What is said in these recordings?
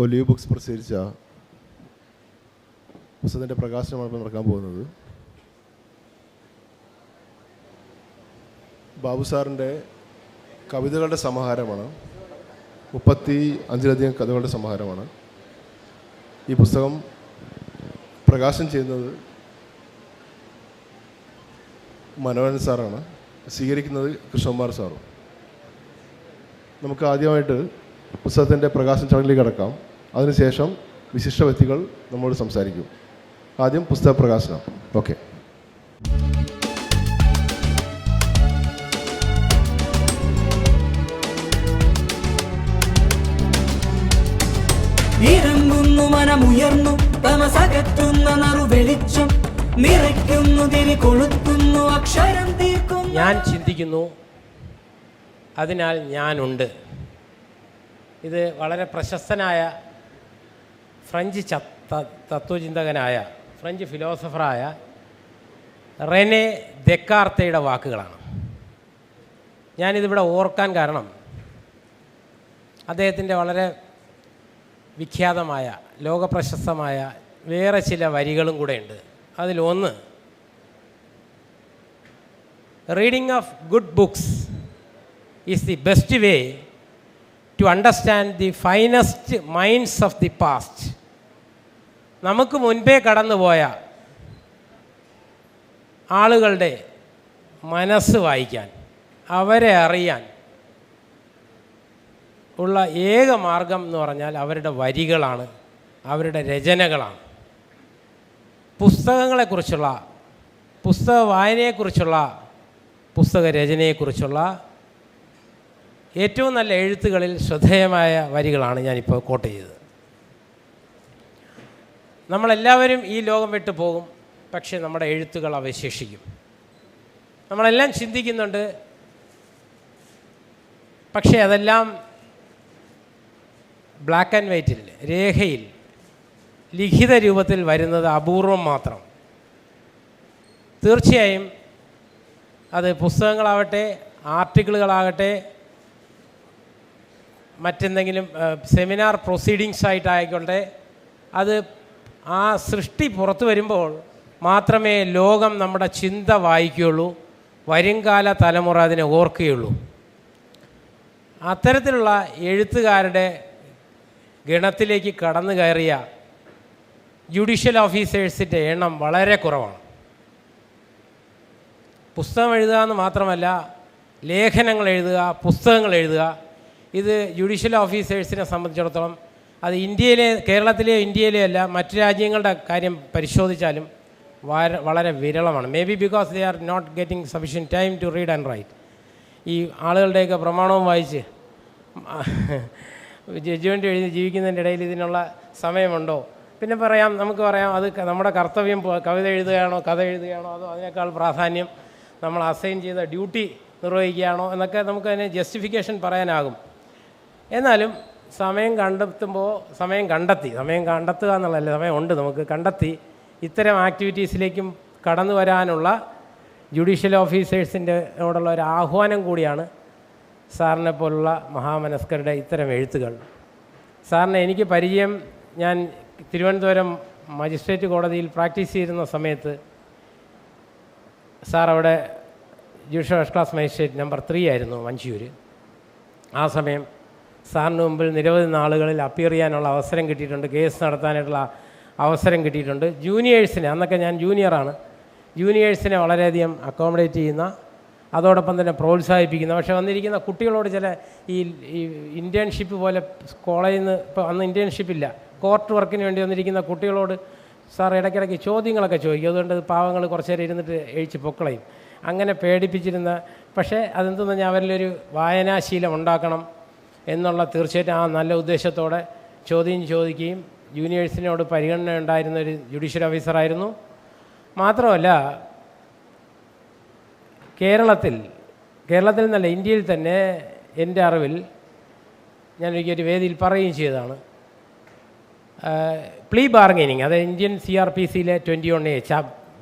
Olive books പ്രസിദ്ധീകരിച്ച പുസ്തകത്തിൻ്റെ പ്രകാശനമാണ് ഇപ്പോൾ നടക്കാൻ പോകുന്നത്. ബാബു സാറിൻ്റെ കവിതകളുടെ സമാഹാരമാണ്. 35ലധികം കഥകളുടെ സമാഹാരമാണ്. ഈ പുസ്തകം പ്രകാശനം ചെയ്യുന്നത് മനോഹരൻ സാറാണ്, സ്വീകരിക്കുന്നത് കൃഷ്ണകുമാർ സാറും. നമുക്ക് ആദ്യമായിട്ട് പുസ്തകത്തിൻ്റെ പ്രകാശന ചടങ്ങിലേക്ക് കടക്കാം. അതിനുശേഷം വിശിഷ്ട വ്യക്തികൾ നമ്മോട് സംസാരിക്കും. ആദ്യം പുസ്തക പ്രകാശനം. ഓക്കെ. ഇറങ്ങുന്നു മനമുയർന്നു തമസകറ്റുന്ന നറു വെളിച്ചം നിറയ്ക്കുന്നു തിരി കൊളുത്തുന്നു അക്ഷരം തീർക്കുന്നു. ഞാൻ ചിന്തിക്കുന്നു, അതിനാൽ ഞാനുണ്ട്. ഇത് വളരെ പ്രശസ്തനായ ഫ്രഞ്ച് തത്വചിന്തകനായ ഫ്രഞ്ച് ഫിലോസഫറായ റെനെ ദെക്കാർത്തയുടെ വാക്കുകളാണ്. ഞാനിതിവിടെ ഓർക്കാൻ കാരണം അദ്ദേഹത്തിൻ്റെ വളരെ വിഖ്യാതമായ ലോകപ്രശസ്തമായ വേറെ ചില വരികളും കൂടെ ഉണ്ട്. അതിലൊന്ന്, reading of good books is the best way to understand the finest minds of the past. നമുക്ക് മുൻപേ കടന്നുപോയ ആളുകളുടെ മനസ്സ് വായിക്കാൻ, അവരെ അറിയാൻ ഉള്ള ഏക മാർഗം എന്ന് പറഞ്ഞാൽ അവരുടെ വരികളാണ്, അവരുടെ രചനകളാണ്. പുസ്തകങ്ങളെക്കുറിച്ചുള്ള, പുസ്തക വായനയെക്കുറിച്ചുള്ള, പുസ്തക രചനയെക്കുറിച്ചുള്ള ഏറ്റവും നല്ല എഴുത്തുകളിൽ ശ്രദ്ധേയമായ വരികളാണ് ഞാനിപ്പോൾ കോട്ട് ചെയ്തത്. നമ്മളെല്ലാവരും ഈ ലോകം വിട്ടു പോകും, പക്ഷേ നമ്മുടെ എഴുത്തുകൾ അവശേഷിക്കും. നമ്മളെല്ലാം ചിന്തിക്കുന്നുണ്ട്, പക്ഷേ അതെല്ലാം ബ്ലാക്ക് ആൻഡ് വൈറ്റിൽ, രേഖയിൽ, ലിഖിത രൂപത്തിൽ വരുന്നത് അപൂർവം മാത്രം. തീർച്ചയായും അത് പുസ്തകങ്ങളാവട്ടെ, ആർട്ടിക്കിളുകളാകട്ടെ, മറ്റെന്തെങ്കിലും സെമിനാർ പ്രൊസീഡിങ്സ് ആയിട്ടായിക്കോട്ടെ, അത് ആ സൃഷ്ടി പുറത്തു വരുമ്പോൾ മാത്രമേ ലോകം നമ്മുടെ ചിന്ത വായിക്കുകയുള്ളൂ, വരുംകാല തലമുറ അതിനെ ഓർക്കുകയുള്ളൂ. അത്തരത്തിലുള്ള എഴുത്തുകാരുടെ ഗണത്തിലേക്ക് കടന്നു കയറിയ ജുഡീഷ്യൽ ഓഫീസേഴ്സിൻ്റെ എണ്ണം വളരെ കുറവാണ്. പുസ്തകം എഴുതുക എന്ന് മാത്രമല്ല, ലേഖനങ്ങൾ എഴുതുക, പുസ്തകങ്ങൾ എഴുതുക, ഇത് ജുഡീഷ്യൽ ഓഫീസേഴ്സിനെ സംബന്ധിച്ചിടത്തോളം അത് ഇന്ത്യയിലെ, കേരളത്തിലെയോ ഇന്ത്യയിലെയോ അല്ല, മറ്റു രാജ്യങ്ങളുടെ കാര്യം പരിശോധിച്ചാലും വളരെ വിരളമാണ്. Maybe because they are not getting sufficient time to read and write. ഈ ആളുകളുടെയൊക്കെ പ്രമാണവും വായിച്ച് ജഡ്ജ്മെൻ്റ് എഴുതി ജീവിക്കുന്നതിൻ്റെ ഇടയിൽ ഇതിനുള്ള സമയമുണ്ടോ? പിന്നെ നമുക്ക് പറയാം അത് നമ്മുടെ കർത്തവ്യം കവിത എഴുതുകയാണോ, കഥ എഴുതുകയാണോ, അതോ അതിനേക്കാൾ പ്രാധാന്യം നമ്മൾ അസൈൻ ചെയ്ത ഡ്യൂട്ടി നിർവഹിക്കുകയാണോ എന്നൊക്കെ നമുക്കതിന് ജസ്റ്റിഫിക്കേഷൻ പറയാനാകും. എന്നാലും സമയം കണ്ടെത്തുക എന്നുള്ളതല്ല, സമയമുണ്ട് നമുക്ക് കണ്ടെത്തി ഇത്തരം ആക്ടിവിറ്റീസിലേക്കും കടന്നു വരാനുള്ള ജുഡീഷ്യൽ ഓഫീസേഴ്സിൻ്റെയോടുള്ള ഒരു ആഹ്വാനം കൂടിയാണ് സാറിനെ പോലുള്ള മഹാമനസ്കരുടെ ഇത്തരം എഴുത്തുകൾ. സാറിനെ എനിക്ക് പരിചയം, ഞാൻ തിരുവനന്തപുരം മജിസ്ട്രേറ്റ് കോടതിയിൽ പ്രാക്ടീസ് ചെയ്യുന്ന സമയത്ത് സാർ അവിടെ judicial first class magistrate number 3 ആയിരുന്നു വഞ്ചിയൂർ. ആ സമയം സാറിന് മുമ്പിൽ നിരവധി നാളുകളിൽ അപ്പിയർ ചെയ്യാനുള്ള അവസരം കിട്ടിയിട്ടുണ്ട്, കേസ് നടത്താനായിട്ടുള്ള അവസരം കിട്ടിയിട്ടുണ്ട്. ജൂനിയേഴ്സിനെ, അന്നൊക്കെ ഞാൻ ജൂനിയറാണ്, ജൂനിയേഴ്സിനെ വളരെയധികം അക്കോമഡേറ്റ് ചെയ്യുന്ന, അതോടൊപ്പം തന്നെ പ്രോത്സാഹിപ്പിക്കുന്ന, പക്ഷേ വന്നിരിക്കുന്ന കുട്ടികളോട് ചില ഈ ഇൻറ്റേൺഷിപ്പ് പോലെ കോളേജിൽ നിന്ന്, ഇപ്പോൾ അന്ന് ഇൻറ്റേൺഷിപ്പില്ല, കോർട്ട് വർക്കിന് വേണ്ടി വന്നിരിക്കുന്ന കുട്ടികളോട് സാർ ഇടയ്ക്കിടയ്ക്ക് ചോദ്യങ്ങളൊക്കെ ചോദിക്കും. അതുകൊണ്ട് പാവങ്ങൾ കുറച്ച് നേരം ഇരുന്നിട്ട് എഴിച്ച് പൊക്കളയും. അങ്ങനെ പേടിപ്പിച്ചിരുന്ന, പക്ഷേ അതെന്തെന്ന് പറഞ്ഞാൽ അവരിലൊരു വായനാശീലം ഉണ്ടാക്കണം എന്നുള്ള തീർച്ചയായിട്ടും ആ നല്ല ഉദ്ദേശത്തോടെ ചോദ്യം ചോദിക്കുകയും ജൂനിയേഴ്സിനോട് പരിഗണന ഉണ്ടായിരുന്ന ഒരു ജുഡീഷ്യൽ ഓഫീസറായിരുന്നു. മാത്രമല്ല കേരളത്തിൽ എന്നല്ല, ഇന്ത്യയിൽ തന്നെ എൻ്റെ അറിവിൽ ഞാനൊരിക്കൽ വേദിയിൽ പറയുകയും ചെയ്തതാണ്, പ്ലീ ബാർഗൈനിങ്, അത് ഇന്ത്യൻ CRPCയിലെ 21A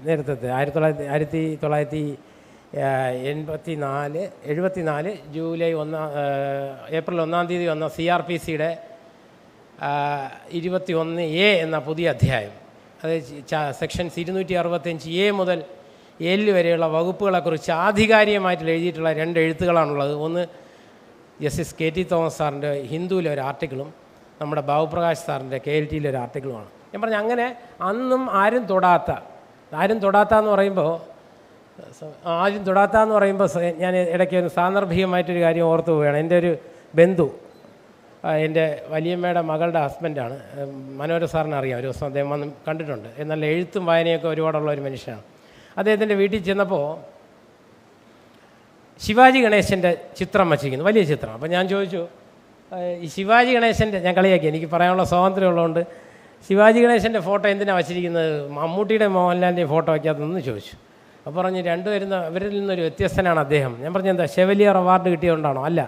നേരത്തെ 1974 ജൂലൈ 1 ഏപ്രിൽ 1 വന്ന CRPCയുടെ 21A എന്ന പുതിയ അധ്യായം, അത് സെക്ഷൻസ് 265A മുതൽ L വരെയുള്ള വകുപ്പുകളെക്കുറിച്ച് ആധികാരികമായിട്ട് എഴുതിയിട്ടുള്ള 2 എഴുത്തുകളാണുള്ളത്. ഒന്ന് ജസ്റ്റിസ് KT തോമസ് സാറിൻ്റെ ഹിന്ദുവിലെ ഒരു ആർട്ടിക്കിളും നമ്മുടെ ബാബുപ്രകാശ് സാറിൻ്റെ KLTയിലെ ഒരു ആർട്ടിക്കിളുമാണ്. ഞാൻ പറഞ്ഞു അങ്ങനെ അന്നും ആരും തൊടാത്തെന്ന് പറയുമ്പോൾ ഞാൻ ഇടയ്ക്ക് ഒരു സാന്ദർഭികമായിട്ടൊരു കാര്യം ഓർത്ത് പോവുകയാണ്. എൻ്റെ ഒരു ബന്ധു, എൻ്റെ വലിയമ്മയുടെ മകളുടെ ഹസ്ബൻഡാണ്, മനോഹര സാറിനെ അറിയാം, ഒരു ദിവസം അദ്ദേഹം വന്ന് കണ്ടിട്ടുണ്ട്. എന്നാൽ എഴുത്തും വായനയൊക്കെ ഒരുപാടുള്ള ഒരു മനുഷ്യനാണ്. അദ്ദേഹത്തിൻ്റെ വീട്ടിൽ ചെന്നപ്പോൾ ശിവാജി ഗണേശൻ്റെ ചിത്രം വച്ചിരിക്കുന്നു, വലിയ ചിത്രം. അപ്പോൾ ഞാൻ ചോദിച്ചു, ഈ ശിവാജി ഗണേശൻ്റെ, ഞാൻ കളിയാക്കി, എനിക്ക് പറയാനുള്ള സ്വാതന്ത്ര്യം ഉള്ളതുകൊണ്ട്, ശിവാജി ഗണേശൻ്റെ ഫോട്ടോ എന്തിനാണ് വച്ചിരിക്കുന്നത്, മമ്മൂട്ടിയുടെ മോഹൻലാലിൻ്റെയും ഫോട്ടോ വയ്ക്കാത്തതെന്ന് ചോദിച്ചു. അപ്പോൾ പറഞ്ഞ് അവരിൽ നിന്നൊരു വ്യത്യസ്തനാണ് അദ്ദേഹം. ഞാൻ പറഞ്ഞു എന്താ ഷെവലിയർ അവാർഡ് കിട്ടിയതുകൊണ്ടാണോ? അല്ല,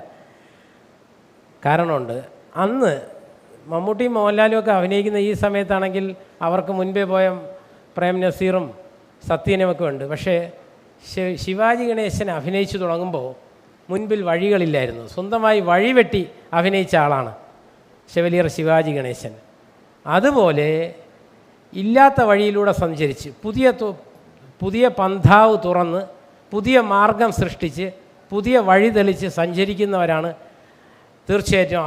കാരണമുണ്ട്. അന്ന് മമ്മൂട്ടിയും മോഹൻലാലും ഒക്കെ അഭിനയിക്കുന്ന ഈ സമയത്താണെങ്കിൽ അവർക്ക് മുൻപേ പോയ പ്രേം നസീറും സത്യനുമൊക്കെ ഉണ്ട്. പക്ഷേ ശിവാജി ഗണേശൻ അഭിനയിച്ചു തുടങ്ങുമ്പോൾ മുൻപിൽ വഴികളില്ലായിരുന്നു. സ്വന്തമായി വഴിവെട്ടി അഭിനയിച്ച ആളാണ് ഷെവലിയർ ശിവാജി ഗണേശൻ. അതുപോലെ ഇല്ലാത്ത വഴിയിലൂടെ സഞ്ചരിച്ച് പുതിയ പന്ഥാവ് തുറന്ന് പുതിയ മാർഗം സൃഷ്ടിച്ച് പുതിയ വഴി തെളിച്ച് സഞ്ചരിക്കുന്നവരാണ് തീർച്ചയായിട്ടും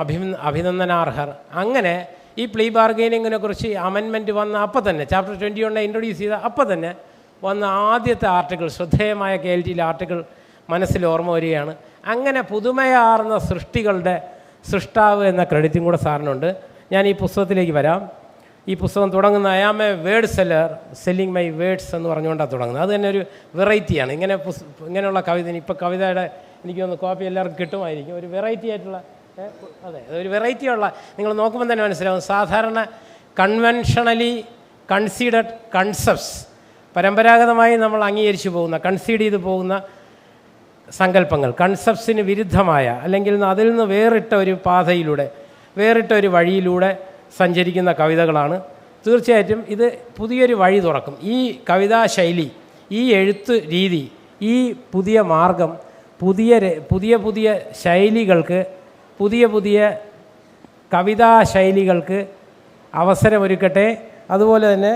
അഭിനന്ദനാർഹർ. അങ്ങനെ ഈ പ്ലീ ബാർഗെയിനിങ്ങിനെ കുറിച്ച് അമെൻമെൻറ്റ് വന്ന അപ്പം തന്നെ, ചാപ്റ്റർ 21 ഇൻട്രൊഡ്യൂസ് ചെയ്ത അപ്പം തന്നെ വന്ന ആദ്യത്തെ ആർട്ടിക്കിൾ, ശ്രദ്ധേയമായ KLTയിലെ ആർട്ടിക്കിൾ മനസ്സിൽ ഓർമ്മ വരികയാണ്. അങ്ങനെ പുതുമയാർന്ന സൃഷ്ടികളുടെ സൃഷ്ടാവ് എന്ന ക്രെഡിറ്റും കൂടെ സാറിനുണ്ട്. ഞാൻ ഈ പുസ്തകത്തിലേക്ക് വരാം. ഈ പുസ്തകം തുടങ്ങുന്ന I am a word seller selling my words എന്ന് പറഞ്ഞുകൊണ്ടാണ് തുടങ്ങുന്നത്. അത് തന്നെ ഒരു വെറൈറ്റിയാണ്. ഇങ്ങനെയുള്ള കവിത, ഇപ്പോൾ കവിതയുടെ എനിക്കൊന്ന് കോപ്പി എല്ലാവർക്കും കിട്ടുമായിരിക്കും. ഒരു വെറൈറ്റി ആയിട്ടുള്ള, അതെ, ഒരു വെറൈറ്റിയുള്ള, നിങ്ങൾ നോക്കുമ്പോൾ തന്നെ മനസ്സിലാവും. സാധാരണ കൺവെൻഷണലി കൺസീഡഡ് കൺസെപ്റ്റ്സ്, പരമ്പരാഗതമായി നമ്മൾ അംഗീകരിച്ചു പോകുന്ന, കൺസീഡ് ചെയ്ത് പോകുന്ന സങ്കല്പങ്ങൾ, കൺസെപ്റ്റ്സിന് വിരുദ്ധമായ അല്ലെങ്കിൽ അതിൽ നിന്ന് വേറിട്ട ഒരു പാതയിലൂടെ, വേറിട്ട ഒരു വഴിയിലൂടെ സഞ്ചരിക്കുന്ന കവിതകളാണ്. തീർച്ചയായിട്ടും ഇത് പുതിയൊരു വഴി തുറക്കും. ഈ കവിതാശൈലി, ഈ എഴുത്ത് രീതി, ഈ പുതിയ മാർഗം പുതിയ ശൈലികൾക്ക്, പുതിയ കവിതാശൈലികൾക്ക് അവസരമൊരുക്കട്ടെ. അതുപോലെ തന്നെ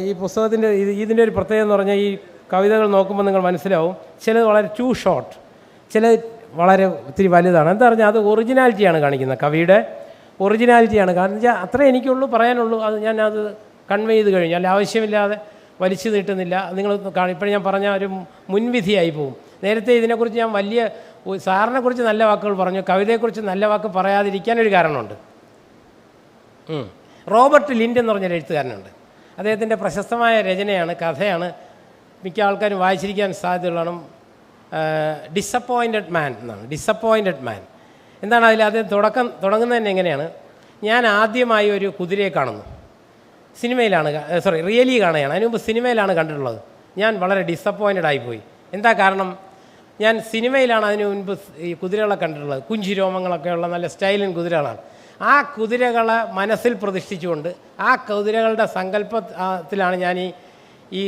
ഈ പുസ്തകത്തിൻ്റെ ഇതിൻ്റെ ഒരു പ്രത്യേകത എന്ന് പറഞ്ഞാൽ, ഈ കവിതകൾ നോക്കുമ്പോൾ നിങ്ങൾ മനസ്സിലാവും, ചിലത് വളരെ ടു ഷോർട്ട്, ചിലത് വളരെ ഒത്തിരി വലുതാണ്. എന്താ പറഞ്ഞാൽ അത് ഒറിജിനാലിറ്റിയാണ് കാണിക്കുന്നത്, കവിയുടെ ഒറിജിനാലിറ്റിയാണ്. കാരണം വെച്ചാൽ അത്രേ എനിക്കുള്ളൂ പറയാനുള്ളൂ. അത് ഞാനത് കൺവേ ചെയ്ത് കഴിഞ്ഞു. അല്ല, ആവശ്യമില്ലാതെ വലിച്ചു നീട്ടുന്നില്ല. നിങ്ങൾ ഇപ്പോഴും ഞാൻ പറഞ്ഞ ഒരു മുൻവിധിയായി പോകും. നേരത്തെ ഇതിനെക്കുറിച്ച് ഞാൻ സാറിനെക്കുറിച്ച് നല്ല വാക്കുകൾ പറഞ്ഞു, കവിതയെക്കുറിച്ച് നല്ല വാക്ക് പറയാതിരിക്കാനൊരു കാരണമുണ്ട്. റോബർട്ട് ലിൻഡ് എന്ന് പറഞ്ഞൊരു എഴുത്തുകാരനുണ്ട്. അദ്ദേഹത്തിൻ്റെ പ്രശസ്തമായ രചനയാണ്, കഥയാണ്, മിക്ക ആൾക്കാരും വായിച്ചിരിക്കാൻ സാധ്യതയുള്ളതാണ്. ഡിസപ്പോയിൻറ്റഡ് മാൻ എന്നാണ്. ഡിസപ്പോയിൻറ്റഡ് മാൻ എന്താണ് അതിൽ? അത് തുടങ്ങുന്നത് തന്നെ എങ്ങനെയാണ്? ഞാൻ ആദ്യമായി ഒരു കുതിരയെ കാണുന്നു, സിനിമയിലാണ്, റിയലി കാണുകയാണ്. അതിന് മുമ്പ് സിനിമയിലാണ് കണ്ടിട്ടുള്ളത്. ഞാൻ വളരെ ഡിസപ്പോയിൻറ്റഡ് ആയിപ്പോയി. എന്താ കാരണം? ഞാൻ സിനിമയിലാണ് അതിന് മുൻപ് ഈ കുതിരകളെ കണ്ടിട്ടുള്ളത്. കുഞ്ചി രോമങ്ങളൊക്കെയുള്ള നല്ല സ്റ്റൈലിൻ കുതിരകളാണ്. ആ കുതിരകളെ മനസ്സിൽ പ്രതിഷ്ഠിച്ചുകൊണ്ട് ആ കുതിരകളുടെ സങ്കല്പത്തിലാണ് ഞാൻ ഈ